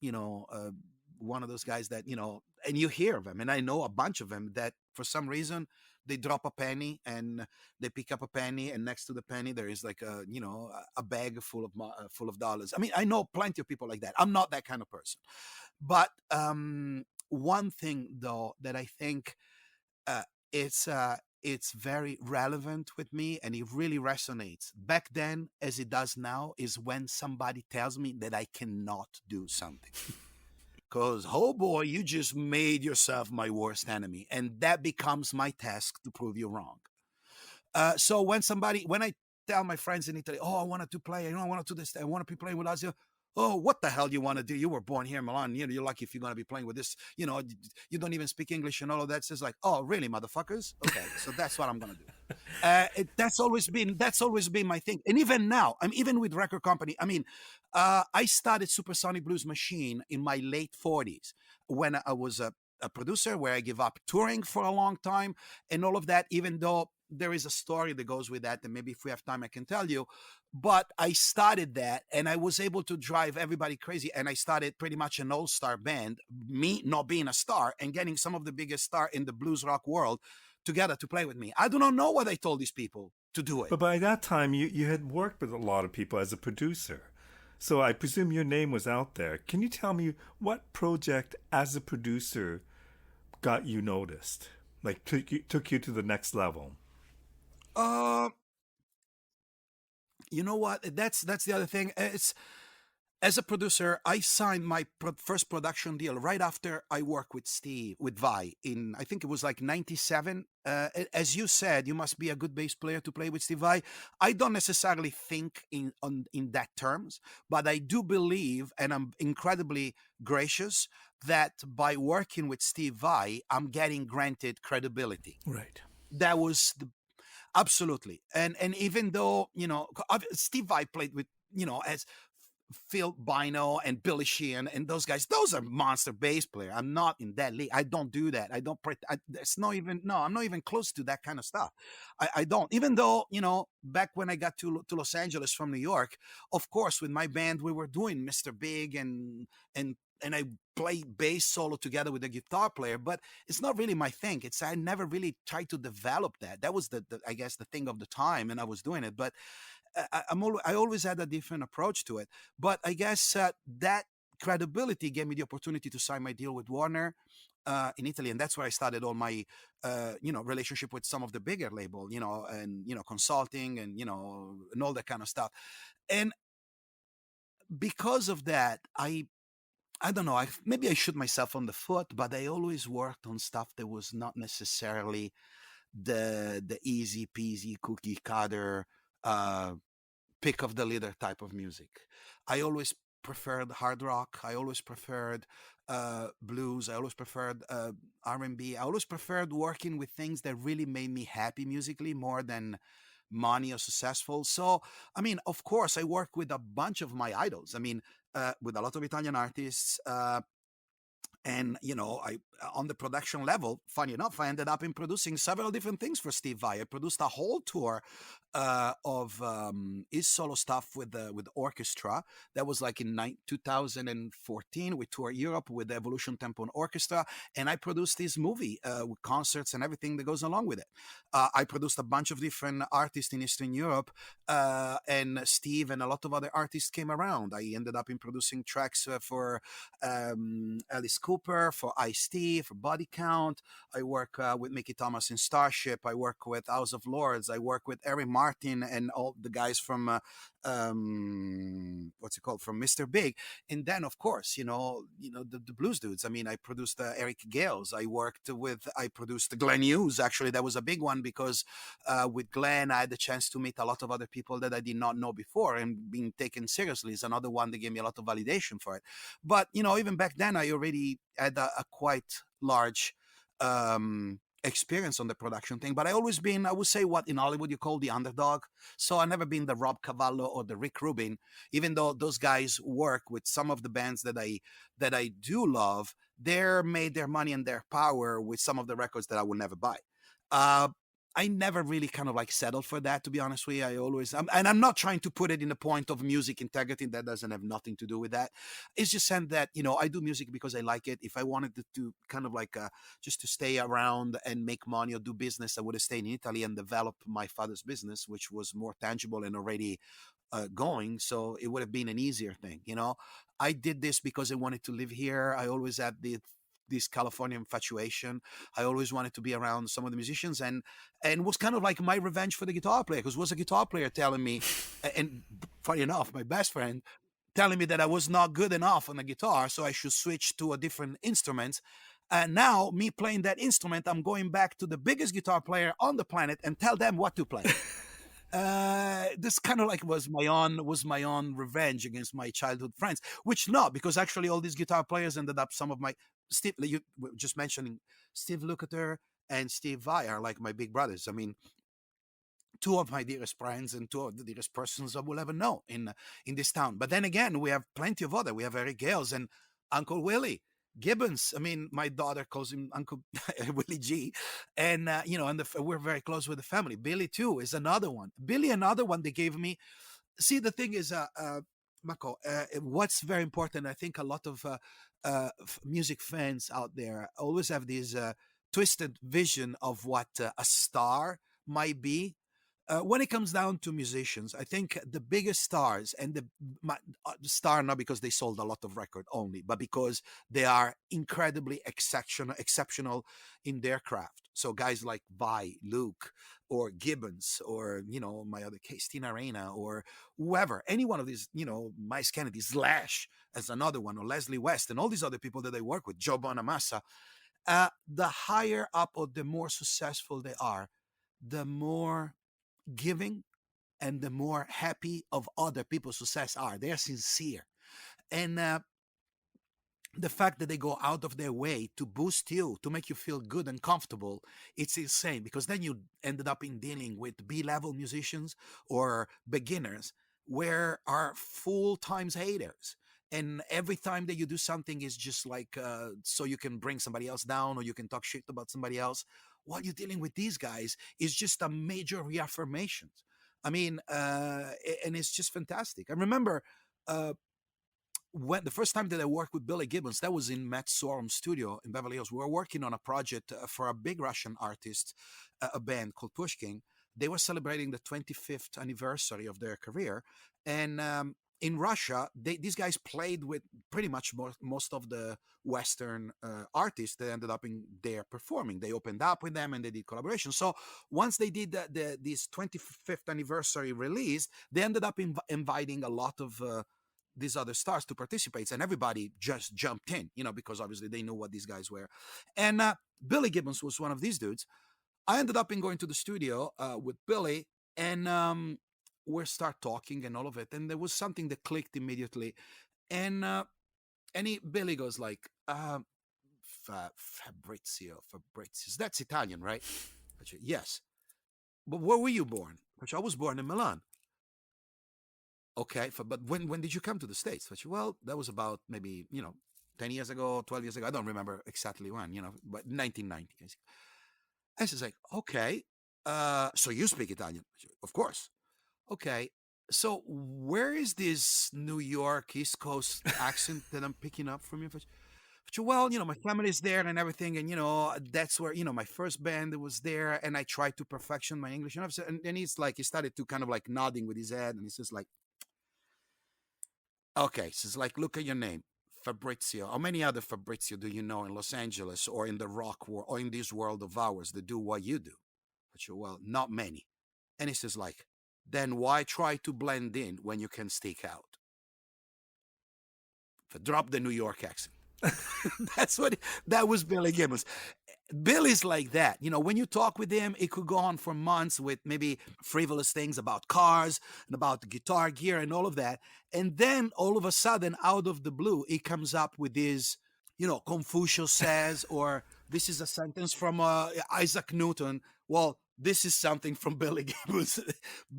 one of those guys that, and you hear of them, and I know a bunch of them that for some reason they drop a penny and they pick up a penny, and next to the penny there is like a bag full of dollars. I mean, I know plenty of people like that. I'm not that kind of person, but one thing though that I think uh, it's very relevant with me, and it really resonates back then as it does now, is when somebody tells me that I cannot do something. Because, oh boy, you just made yourself my worst enemy, and that becomes my task to prove you wrong. So when I tell my friends in Italy, oh, I wanted to play, I want to do this, I want to be playing with Lazio. Oh, what the hell do you want to do? You were born here in Milan. You're lucky if you're going to be playing with this. You don't even speak English and all of that. So it's like, oh, really, motherfuckers? Okay, so that's what I'm going to do. That's always been my thing, and even now, I'm even with record company. I mean, I started Supersonic Blues Machine in my late 40s when I was a producer, where I give up touring for a long time and all of that. Even though there is a story that goes with that, and maybe if we have time, I can tell you. But I started that, and I was able to drive everybody crazy. And I started pretty much an all-star band, me not being a star, and getting some of the biggest star in the blues rock world together to play with me. I do not know what I told these people to do it. But by that time, you had worked with a lot of people as a producer. So I presume your name was out there. Can you tell me what project as a producer got you noticed? Like took you to the next level? Uh, you know what? That's the other thing. It's As a producer, I signed my first production deal right after I worked with Vi in, I think it was like '97. As you said, you must be a good bass player to play with Steve Vai. I don't necessarily think in that terms, but I do believe, and I'm incredibly gracious, that by working with Steve Vai, I'm getting granted credibility. Right. That was absolutely. And even though, Steve Vai played with, as Phil Bino and Billy Sheehan and those guys, those are monster bass player. I'm not in that league. I don't do that. I don't. It's not even. No, I'm not even close to that kind of stuff. I don't. Even though, back when I got to Los Angeles from New York, of course, with my band, we were doing Mr. Big and I played bass solo together with a guitar player, but it's not really my thing. I never really tried to develop that. That was the I guess the thing of the time, and I was doing it, but I always had a different approach to it. But I guess that credibility gave me the opportunity to sign my deal with Warner in Italy, and that's where I started all my relationship with some of the bigger label, and consulting and and all that kind of stuff. And because of that, I don't know. Maybe I shoot myself on the foot, but I always worked on stuff that was not necessarily the easy peasy cookie cutter pick of the litter type of music. I always preferred hard rock. I always preferred blues. I always preferred R&B. I always preferred working with things that really made me happy musically more than money or successful. So, I mean, of course, I work with a bunch of my idols. I mean, with a lot of Italian artists. And I on the production level, funny enough, I ended up in producing several different things for Steve Vai. I produced a whole tour of his solo stuff with orchestra. That was like in 2014. We toured Europe with the Evolution Tempo and Orchestra, and I produced this movie with concerts and everything that goes along with it. I produced a bunch of different artists in Eastern Europe, and Steve and a lot of other artists came around. I ended up in producing tracks for Alice Cooper, for Ice-T, for Body Count. I work with Mickey Thomas in Starship. I work with House of Lords. I work with Eric Martin and all the guys from what's it called, from Mr. Big. And then of course, the blues dudes. I mean, I produced Eric Gales. I produced Glenn Hughes. Actually, that was a big one because with Glenn, I had the chance to meet a lot of other people that I did not know before, and being taken seriously is another one that gave me a lot of validation for it. But even back then, I already had a quite large experience on the production thing. But I always been, I would say, what in Hollywood you call the underdog. So I never been the Rob Cavallo or the Rick Rubin, even though those guys work with some of the bands that I do love. They're made their money and their power with some of the records that I will never buy. Uh, I never really kind of like settled for that, to be honest with you. I always, and I'm not trying to put it in the point of music integrity. That doesn't have nothing to do with that. It's just saying that, I do music because I like it. If I wanted to kind of like just to stay around and make money or do business, I would have stayed in Italy and developed my father's business, which was more tangible and already going. So it would have been an easier thing. I did this because I wanted to live here. I always had this California infatuation. I always wanted to be around some of the musicians, and was kind of like my revenge for the guitar player, because was a guitar player telling me, and funny enough, my best friend telling me that I was not good enough on the guitar, so I should switch to a different instrument. And now, me playing that instrument, I'm going back to the biggest guitar player on the planet and tell them what to play. This kind of like was my own revenge against my childhood friends, which not, because actually all these guitar players ended up some of my Steve. You were just mentioning Steve Lukather and Steve Vai are like my big brothers. I mean, two of my dearest friends and two of the dearest persons I will ever know in this town. But then again, we have plenty of other. We have Eric Gales and Uncle Willie Gibbons. I mean, my daughter calls him Uncle Willie G, and we're very close with the family. Billy too is another one. Billy, another one they gave me. See, the thing is, Marco, what's very important. I think a lot of music fans out there always have this twisted vision of what a star might be. When it comes down to musicians, I think the biggest stars, and the star not because they sold a lot of record only, but because they are incredibly exceptional in their craft. So guys like Vi, Luke, or Gibbons, or my other case, Tina Arena, or whoever, any one of these, Miles Kennedy, Slash as another one, or Leslie West, and all these other people that they work with, Joe Bonamassa. The higher up or the more successful they are, the more giving and the more happy of other people's success are. They're sincere. And the fact that they go out of their way to boost you, to make you feel good and comfortable, it's insane, because then you ended up in dealing with B-level musicians or beginners where are full times haters. And every time that you do something is just like so you can bring somebody else down, or you can talk shit about somebody else. While you're dealing with these guys is just a major reaffirmation. I mean, and it's just fantastic. I remember when the first time that I worked with Billy Gibbons, that was in Matt Sorum's studio in Beverly Hills. We were working on a project for a big Russian artist, a band called Pushkin. They were celebrating the 25th anniversary of their career. And in Russia, these guys played with pretty much most of the Western artists that ended up in there performing. They opened up with them and they did collaboration. So once they did this 25th anniversary release, they ended up inviting a lot of these other stars to participate, and everybody just jumped in, because obviously they knew what these guys were. And Billy Gibbons was one of these dudes. I ended up in going to the studio with Billy, and we start talking and all of it, and there was something that clicked immediately. And Billy goes like, Fabrizio, that's Italian, right? I said, yes. But where were you born? I said, I was born in Milan. Okay, but when did you come to the States? I said, well, that was about maybe 10 years ago, 12 years ago. I don't remember exactly when, but 1990. And she's like, okay, so you speak Italian? I said, of course. Okay, so where is this New York East Coast accent that I'm picking up from you? Well, my family is there and everything, and that's where my first band was there, and I tried to perfection my English, and he's like, he started to kind of like nodding with his head, and he says like, okay, says like, look at your name, Fabrizio. How many other Fabrizio do you know in Los Angeles or in the rock world or in this world of ours that do what you do? I said, well, not many. And he says like, then why try to blend in when you can stick out? Drop the New York accent. That was Billy Gibbons. Billy's like that. When you talk with him, it could go on for months with maybe frivolous things about cars and about guitar gear and all of that. And then all of a sudden, out of the blue, he comes up with his, Confucius says, or this is a sentence from Isaac Newton. Well, this is something from Billy Gibbons.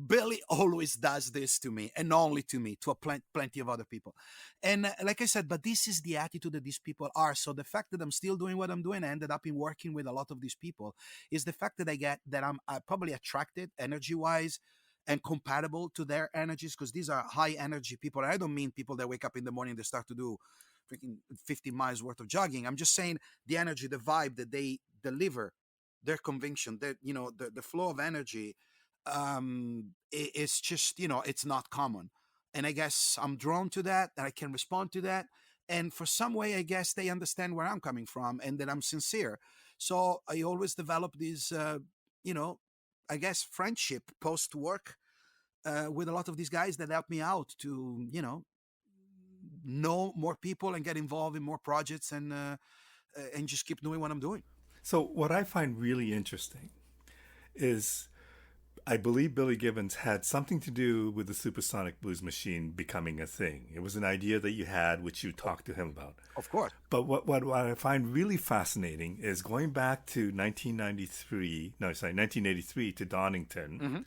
Billy always does this to me, and not only to me, to plenty of other people. And like I said, but this is the attitude that these people are. So the fact that I'm still doing what I'm doing, I ended up in working with a lot of these people, is the fact that I get that I'm probably attracted energy-wise and compatible to their energies, because these are high energy people. I don't mean people that wake up in the morning, they start to do freaking 50 miles worth of jogging. I'm just saying the energy, the vibe that they deliver, their conviction, that the flow of energy, it's just it's not common. And I guess I'm drawn to that, and I can respond to that. And for some way, I guess they understand where I'm coming from and that I'm sincere. So I always develop these, you know, I guess friendship post work with a lot of these guys that help me out to, know more people and get involved in more projects and just keep doing what I'm doing. So, what I find really interesting is I believe Billy Gibbons had something to do with the supersonic blues machine becoming a thing. It was an idea that you had, which you talked to him about. Of course. But what I find really fascinating is going back to 1983 to Donington. Mm-hmm.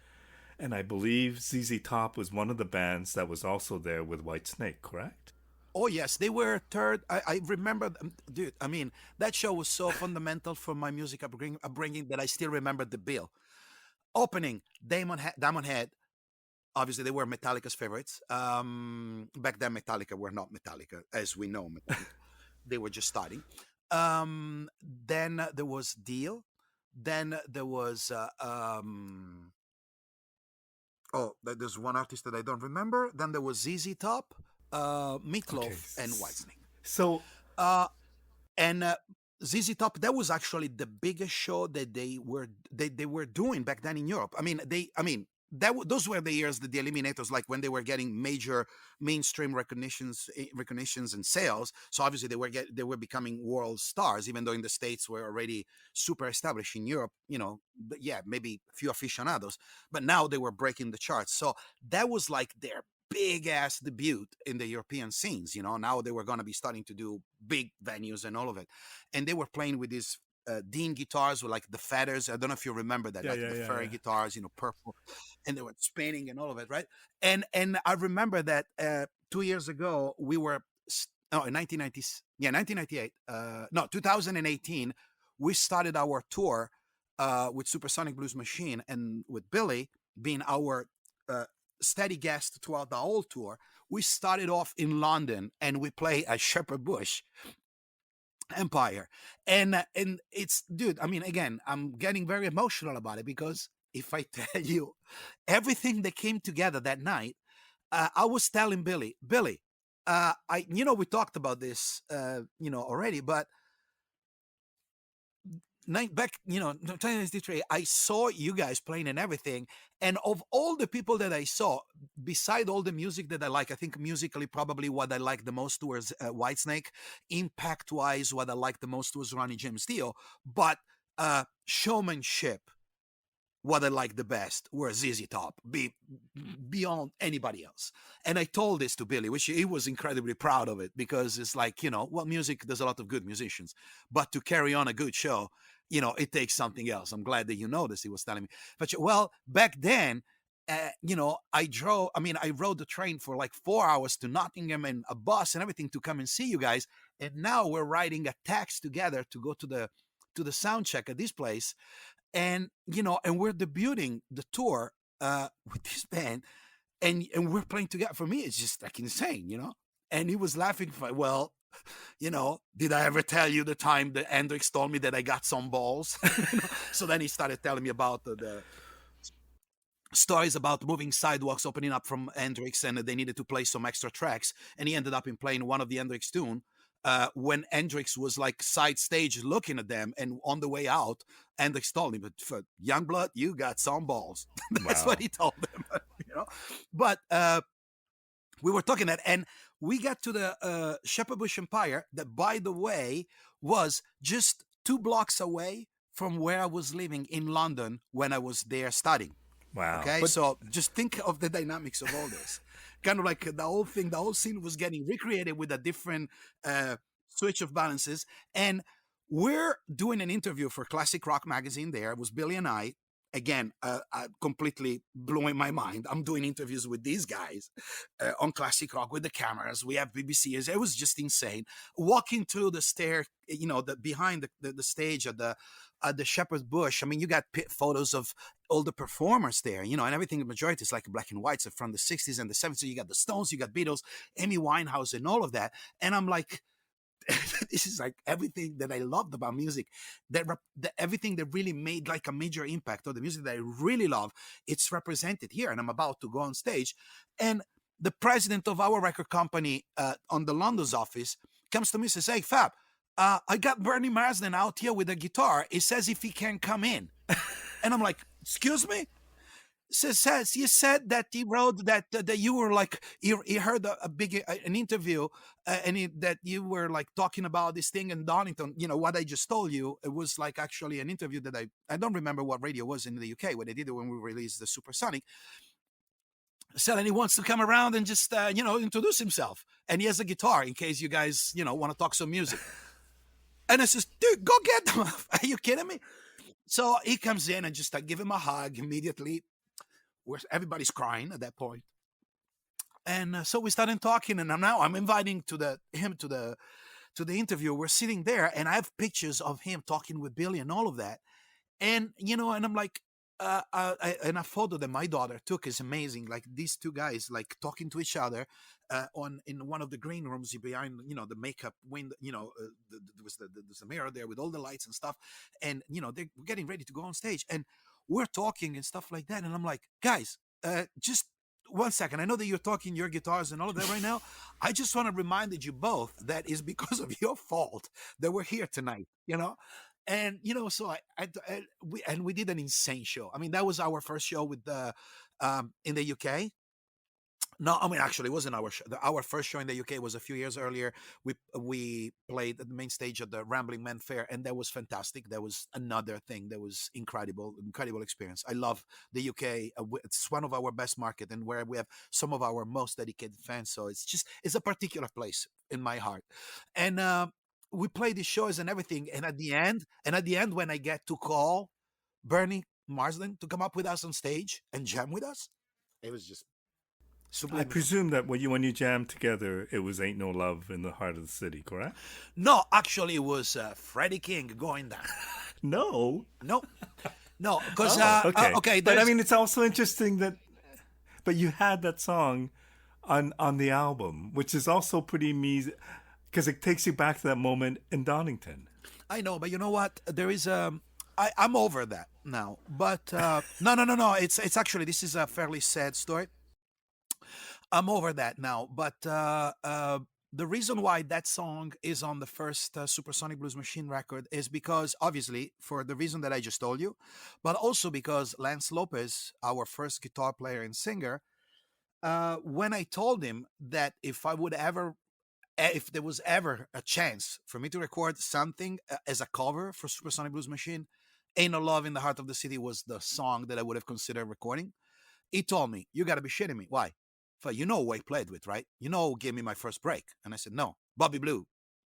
And I believe ZZ Top was one of the bands that was also there with Whitesnake, correct? Oh yes, they were third. I remember, dude. I mean, that show was so fundamental for my music upbringing that I still remember the bill. Opening, Diamond Head. Obviously, they were Metallica's favorites. Back then, Metallica were not Metallica, as we know. Metallica. They were just starting. Then there was Dio. Then there was there's one artist that I don't remember. Then there was ZZ Top, Meatloaf, Okay. and Whitesnake. So, And ZZ Top, that was actually the biggest show that they were doing back then in Europe. Those were the years that the Eliminators, like when they were getting major mainstream recognitions and sales. So obviously they were becoming world stars, even though in the States were already super established. In Europe, maybe a few aficionados, but now they were breaking the charts. So that was like their big ass debut in the European scenes. Now they were going to be starting to do big venues and all of it, and they were playing with these Dean guitars with like the feathers. I don't know if you remember that, the furry guitars, purple, and they were spinning and all of it, right? And I remember that 2 years ago we were in 1998, 2018, we started our tour with Supersonic Blues Machine, and with Billy being our steady guest throughout the whole tour. We started off in London and we play at Shepherd Bush Empire, and it's, dude, again, I'm getting very emotional about it, because if I tell you everything that came together that night, I was telling Billy, we talked about this already, but back 1993, I saw you guys playing and everything, and of all the people that I saw, beside all the music that I like, I think musically probably what I liked the most was Whitesnake. Impact wise, what I liked the most was Ronnie James Dio, but showmanship what I liked the best were ZZ Top, beyond anybody else. And I told this to Billy, which he was incredibly proud of it, because it's like, well, music, there's a lot of good musicians, but to carry on a good show, it takes something else. I'm glad that you know this, he was telling me. But, well, back then, I rode the train for like 4 hours to Nottingham, and a bus and everything to come and see you guys. And now we're riding a taxi together to go to the sound check at this place. And, and we're debuting the tour with this band, and we're playing together. For me, it's just like insane. And he was laughing. Well, did I ever tell you the time that Hendrix told me that I got some balls? So then he started telling me about the stories about moving sidewalks opening up from Hendrix, and they needed to play some extra tracks, and he ended up in playing one of the Hendrix tune when Hendrix was like side stage looking at them, and on the way out, Hendrix told him, "But for Youngblood, you got some balls." That's Wow. what he told them. But we were talking that, and we got to the Shepherd Bush Empire, that, by the way, was just 2 blocks away from where I was living in London when I was there studying. Wow. Okay, But so just think of the dynamics of all this. Kind of like the whole scene was getting recreated with a different switch of balances. And we're doing an interview for Classic Rock magazine there. It was Billy and I. Again, completely blowing my mind. I'm doing interviews with these guys on Classic Rock with the cameras. We have BBCs. It was just insane. Walking through the stair, behind the stage at the Shepherd's Bush. I mean, you got photos of all the performers there, and everything. The majority is like black and whites from the 60s and the 70s. So you got the Stones, you got Beatles, Amy Winehouse, and all of that. And I'm like, this is like everything that I loved about music, everything that really made like a major impact, or the music that I really love, it's represented here. And I'm about to go on stage, and the president of our record company on the London's office comes to me and says, "Hey, Fab, I got Bernie Marsden out here with a guitar. He says if he can come in." And I'm like, "Excuse me?" Says he said that he wrote that you were like, he heard an interview, that you were like talking about this thing in Donington. What I just told you, it was like actually an interview that I don't remember what radio was in the UK when they did it, when we released the Supersonic. So, and he wants to come around and just introduce himself, and he has a guitar in case you guys want to talk some music. And I says, "Dude, go get them." Are you kidding me? So he comes in, and just give him a hug immediately. Where everybody's crying at that point. And so we started talking, and now I'm inviting him to the interview. We're sitting there, and I have pictures of him talking with Billy and all of that. And and I'm like, and a photo that my daughter took is amazing. Like these 2 guys like talking to each other in one of the green rooms behind the makeup window. There's a mirror there with all the lights and stuff, and they're getting ready to go on stage, and we're talking and stuff like that. And I'm like, "Guys, just 1 second. I know that you're talking your guitars and all of that right now. I just want to remind you both that is because of your fault that we're here tonight, And so we did an insane show. I mean, that was our first show with in the UK. No, I mean, actually, it wasn't our show. Our first show in the UK was a few years earlier. We played at the main stage at the Rambling Man Fair, and that was fantastic. That was another thing that was incredible experience. I love the UK. It's one of our best market, and where we have some of our most dedicated fans. So it's a particular place in my heart. And we played the shows and everything. And at the end, when I get to call Bernie Marsden to come up with us on stage and jam with us, it was just I subliminal. presume that when you jammed together, it was "Ain't No Love in the Heart of the City," correct? No, actually, it was Freddie King going down. No. No, because Okay. okay. But I mean, it's also interesting that, but you had that song on the album, which is also pretty because it takes you back to that moment in Donington. I know, but you know what? There is I'm over that now. But no. It's actually, this is a fairly sad story. I'm over that now. But the reason why that song is on the first Supersonic Blues Machine record is because, obviously, for the reason that I just told you, but also because Lance Lopez, our first guitar player and singer, when I told him that if there was ever a chance for me to record something as a cover for Supersonic Blues Machine, Ain't No Love in the Heart of the City was the song that I would have considered recording. He told me, "You got to be shitting me. Why?" You know who I played with, right? You know who gave me my first break. And I said, "No, Bobby Blue."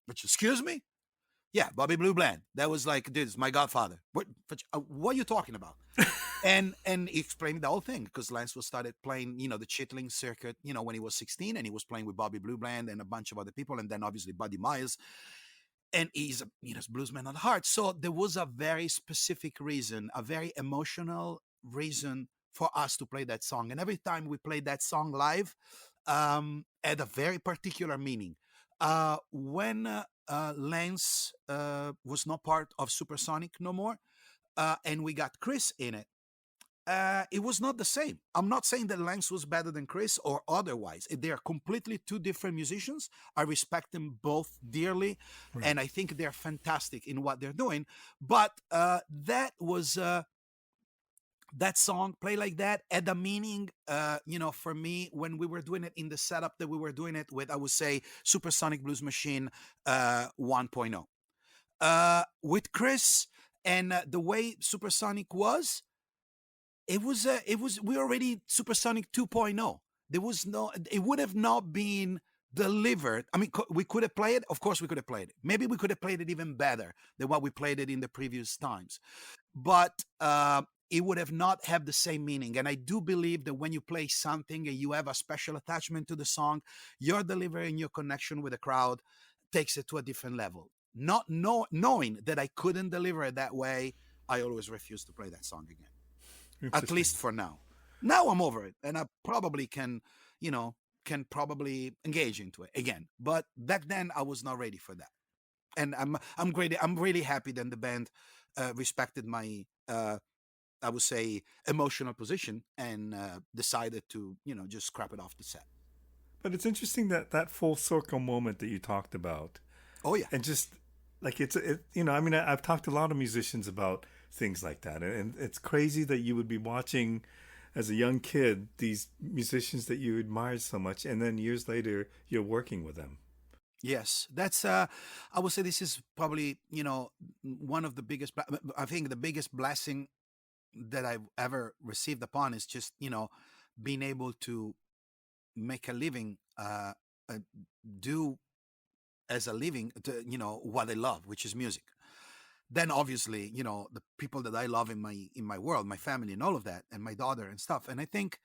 Which, excuse me? Yeah, Bobby Blue Bland. That was like, dude, it's my godfather. What are you talking about? And he explained the whole thing because Lance was started playing, the Chitlin circuit, when he was 16, and he was playing with Bobby Blue Bland and a bunch of other people, and then obviously Buddy Miles, and he's a bluesman at heart. So there was a very specific reason, a very emotional reason for us to play that song. And every time we played that song live, had a very particular meaning. When Lance was not part of Supersonic no more, and we got Chris in it, it was not the same. I'm not saying that Lance was better than Chris or otherwise. They are completely two different musicians. I respect them both dearly, Right. and I think they're fantastic in what they're doing. But that was that song, Play Like That, had a meaning, for me when we were doing it in the setup that we were doing it with, I would say, Supersonic Blues Machine 1.0. With Chris and the way Supersonic was, we already Supersonic 2.0. There was no, it would have not been delivered. I mean, we could have played it. Of course, we could have played it. Maybe we could have played it even better than what we played it in the previous times. But it would have not have the same meaning. And I do believe that when you play something and you have a special attachment to the song, your delivery and your connection with the crowd takes it to a different level. Not knowing that I couldn't deliver it that way, I always refuse to play that song again. At least for now. Now I'm over it, and I probably can probably engage into it again. But back then I was not ready for that, and I'm great. I'm really happy that the band respected my I would say emotional position and decided to just scrap it off the set. But it's interesting that full circle moment that you talked about, Oh yeah. and just like I mean, I've talked to a lot of musicians about things like that, and it's crazy that you would be watching as a young kid these musicians that you admired so much, and then years later you're working with them. Yes, that's I would say this is probably one of the biggest, I think the biggest blessing that I've ever received upon is just being able to make a living, uh, do as a living to, what I love, which is music. Then obviously the people that I love in my world, my family and all of that, and my daughter and stuff. And I think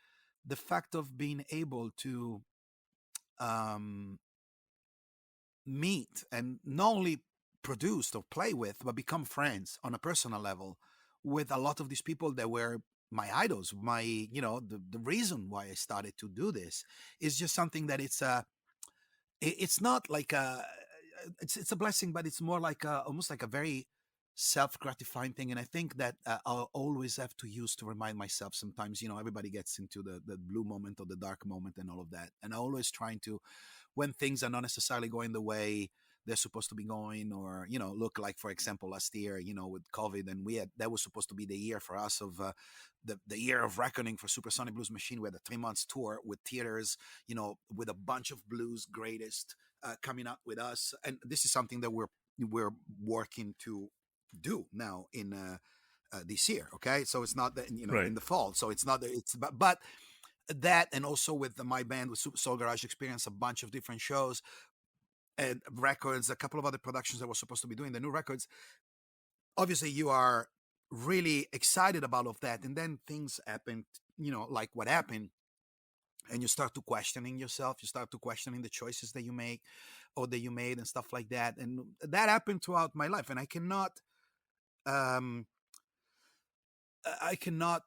the fact of being able to um meet and not only produce or play with, but become friends on a personal level with a lot of these people that were my idols, my the reason why I started to do this is just something that it's not like it's a blessing, but it's more like almost like a very self-gratifying thing. And I think that I'll always have to use to remind myself sometimes, everybody gets into the blue moment or the dark moment and all of that, and I always trying to, when things are not necessarily going the way they're supposed to be going, or look like, for example, last year with COVID, and we had, that was supposed to be the year for us of the year of reckoning for Supersonic Blues Machine. We had a 3 months tour with theaters, with a bunch of blues greatest coming up with us, and this is something that we're working to do now in this year. Okay, so it's not that Right. in the fall, so it's not that it's but that, and also with my band with Soul Garage Experience, a bunch of different shows and records, a couple of other productions that we're supposed to be doing, the new records. Obviously, you are really excited about all of that, and then things happen, like what happened, and you start to questioning yourself. You start to questioning the choices that you make or that you made and stuff like that. And that happened throughout my life, and um, I cannot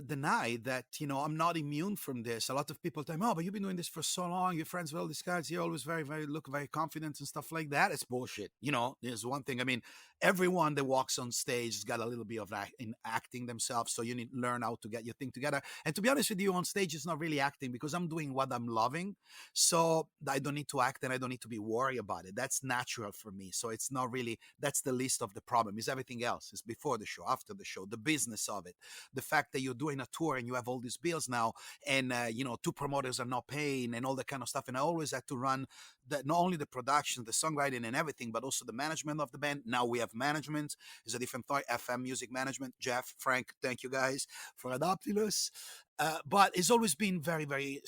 deny that I'm not immune from this. A lot of people tell me, "Oh, but you've been doing this for so long. You're friends with all these guys. You're always very, very look very confident and stuff like that." It's bullshit. There's one thing. I mean, everyone that walks on stage has got a little bit of in acting themselves. So you need to learn how to get your thing together. And to be honest with you, on stage it's not really acting because I'm doing what I'm loving. So I don't need to act and I don't need to be worried about it. That's natural for me. So it's not really. That's the least of the problem. Is everything else. It's before the show, after the show, the business of of it. The fact that you're doing a tour and you have all these bills now, and two promoters are not paying and all that kind of stuff. And I always had to run not only the production, the songwriting, and everything, but also the management of the band. Now we have management. It's a different thought. FM music management. Jeff, Frank, thank you guys for adopting us. But it's always been very, very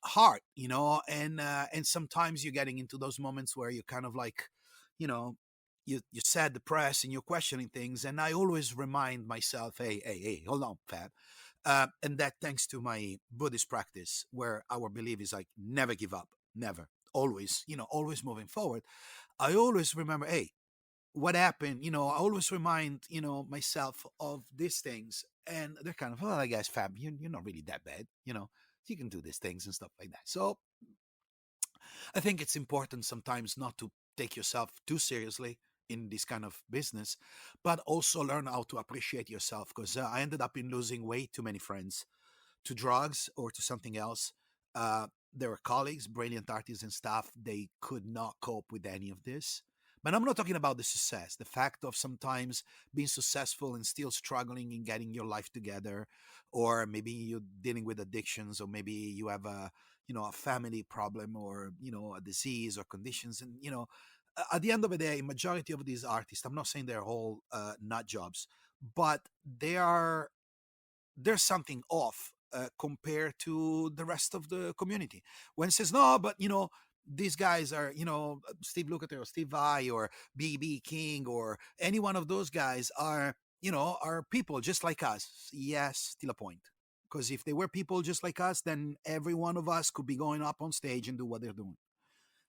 hard, and sometimes you're getting into those moments where you're kind of like, you know, you're sad, depressed, and you're questioning things. And I always remind myself, hey, hold on, Fab. And that thanks to my Buddhist practice, where our belief is like never give up, never, always, always moving forward. I always remember, hey, what happened? I always remind, myself of these things. And they're kind of, well, I guess, Fab, you're not really that bad, you can do these things and stuff like that. So I think it's important sometimes not to take yourself too seriously in this kind of business, but also learn how to appreciate yourself. Because I ended up in losing way too many friends to drugs or to something else. There were colleagues, brilliant artists and staff. They could not cope with any of this. But I'm not talking about the success, the fact of sometimes being successful and still struggling in getting your life together, or maybe you're dealing with addictions, or maybe you have a family problem, or, a disease or conditions. And, at the end of the day, majority of these artists, I'm not saying they're all nut jobs, but there's something off compared to the rest of the community. When it says, no, but, these guys are, Steve Lukather or Steve Vai or BB King or any one of those guys are, are people just like us. Yes, still a point. Because if they were people just like us, then every one of us could be going up on stage and do what they're doing.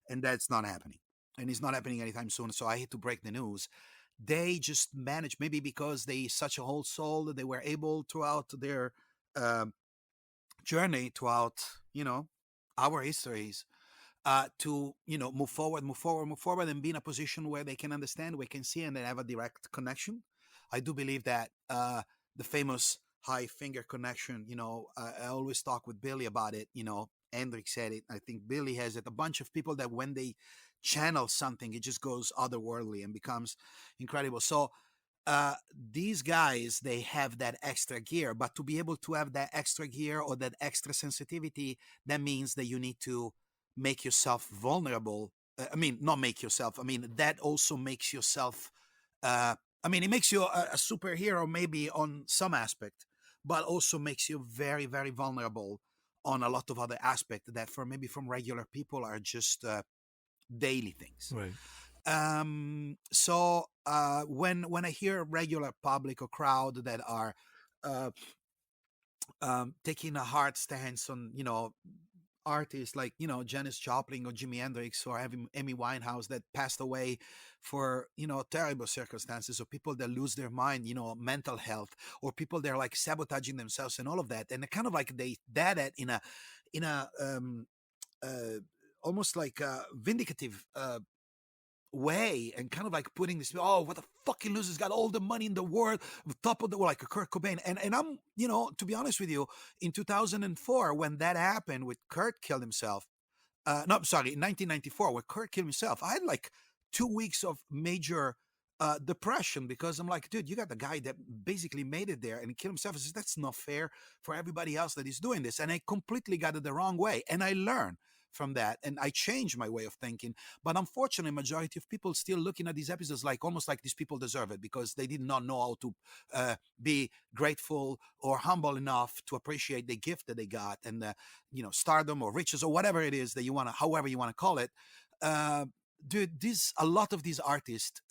And that's not happening. And it's not happening anytime soon. So I hate to break the news. They just managed, maybe because they such a whole soul, that they were able throughout their journey, throughout, our histories, to move forward, and be in a position where they can understand, we can see, and they have a direct connection. I do believe that the famous high finger connection, I always talk with Billy about it. Hendrik said it, I think Billy has it, a bunch of people that when they channel something, it just goes otherworldly and becomes incredible. So these guys, they have that extra gear, but to be able to have that extra gear or that extra sensitivity, that means that you need to make yourself vulnerable. Not make yourself, that also makes yourself, it makes you a superhero maybe on some aspect, but also makes you very, very vulnerable on a lot of other aspects that from regular people are just daily things. Right. So when I hear regular public or crowd that are taking a hard stance on, artists like, Janis Joplin or Jimi Hendrix or Amy Winehouse that passed away for, terrible circumstances, or people that lose their mind, mental health, or people that are like sabotaging themselves and all of that. And kind of like they did it in a almost like a vindicative way, and kind of like putting this, oh, what the fucking loser's got all the money in the world, top of the world, like a Kurt Cobain. And I'm, to be honest with you, in 2004, when that happened, with Kurt killed himself, no, I'm sorry, in 1994, when Kurt killed himself, I had like 2 weeks of major depression, because I'm like, dude, you got the guy that basically made it there and he killed himself. I said, that's not fair for everybody else that is doing this. And I completely got it the wrong way. And I learned from that, and I changed my way of thinking. But unfortunately, majority of people still looking at these episodes like almost like these people deserve it, because they did not know how to be grateful or humble enough to appreciate the gift that they got, and stardom or riches or whatever it is that you want to, however you want to call it. Dude, a lot of these artists,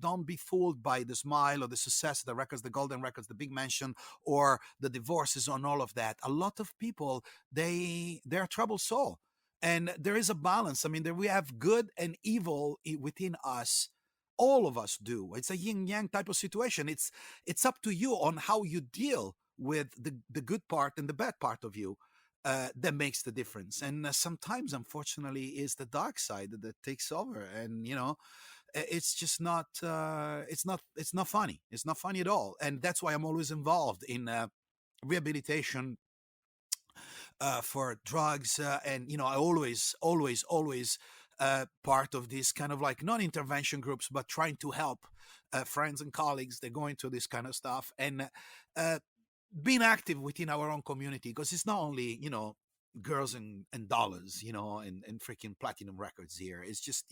don't be fooled by the smile or the success, the records, the golden records, the big mansion, or the divorces, on all of that. A lot of people, they're a troubled soul. And there is a balance. We have good and evil within us. All of us do. It's a yin yang type of situation. It's up to you on how you deal with the good part and the bad part of you. That makes the difference. And sometimes, unfortunately, is the dark side that takes over. And it's just not. It's not funny. It's not funny at all. And that's why I'm always involved in rehabilitation for drugs, and I always part of this kind of like non-intervention groups, but trying to help friends and colleagues that go into this kind of stuff. And being active within our own community, because it's not only, girls and dollars, and freaking platinum records here. It's just,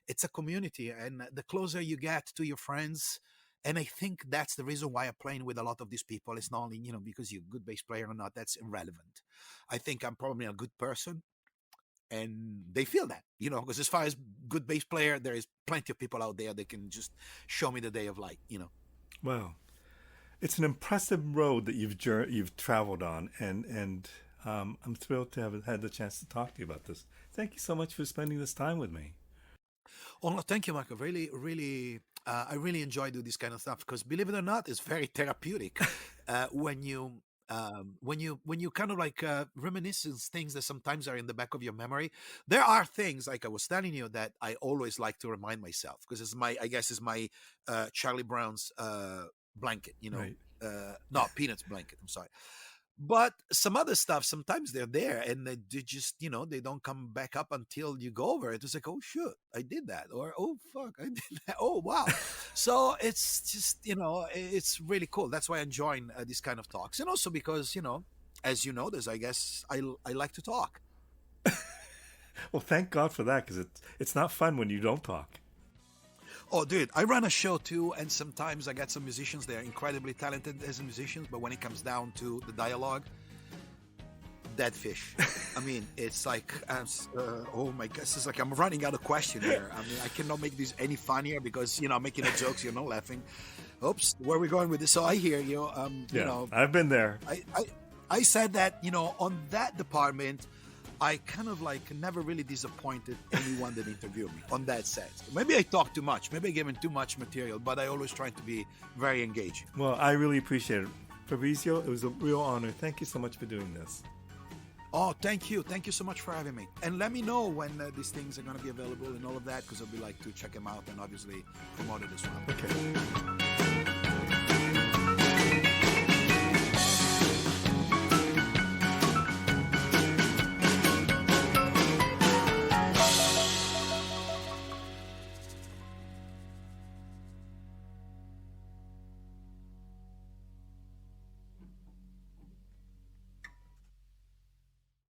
it's a community, and the closer you get to your friends. And I think that's the reason why I'm playing with a lot of these people. It's not only, because you're a good bass player or not, that's irrelevant. I think I'm probably a good person, and they feel that, because as far as good bass player, there is plenty of people out there that can just show me the day of light. Well, it's an impressive road that you've traveled on, and I'm thrilled to have had the chance to talk to you about this. Thank you so much for spending this time with me. Oh no, thank you, Michael. Really, really, I really enjoy doing this kind of stuff, because believe it or not, it's very therapeutic when you kind of like reminiscence things that sometimes are in the back of your memory. There are things, like I was telling you, that I always like to remind myself, because I guess it's my Charlie Brown's blanket, Right. not Peanuts blanket. I'm sorry. But some other stuff, sometimes they're there, and they just, they don't come back up until you go over it. It's like, oh shoot, I did that, or oh fuck, I did that. Oh wow. So it's just, it's really cool. That's why I enjoy these kind of talks, and also because, as you notice, I guess I like to talk. Well, thank God for that, because it's not fun when you don't talk. Oh, dude, I run a show too, and sometimes I get some musicians. They're incredibly talented as musicians, but when it comes down to the dialogue, dead fish. I mean, it's like, oh my gosh, it's like I'm running out of question here. I mean, I cannot make this any funnier because, I'm making the jokes, you're not laughing. Oops, where are we going with this? So I hear you. I've been there. I said that, on that department, I kind of like never really disappointed anyone that interviewed me on that set. Maybe I talk too much. Maybe I give him too much material, but I always try to be very engaging. Well, I really appreciate it. Fabrizio, it was a real honor. Thank you so much for doing this. Oh, thank you. Thank you so much for having me. And let me know when these things are going to be available and all of that, because I'd be like to check them out and obviously promote it as well. Okay.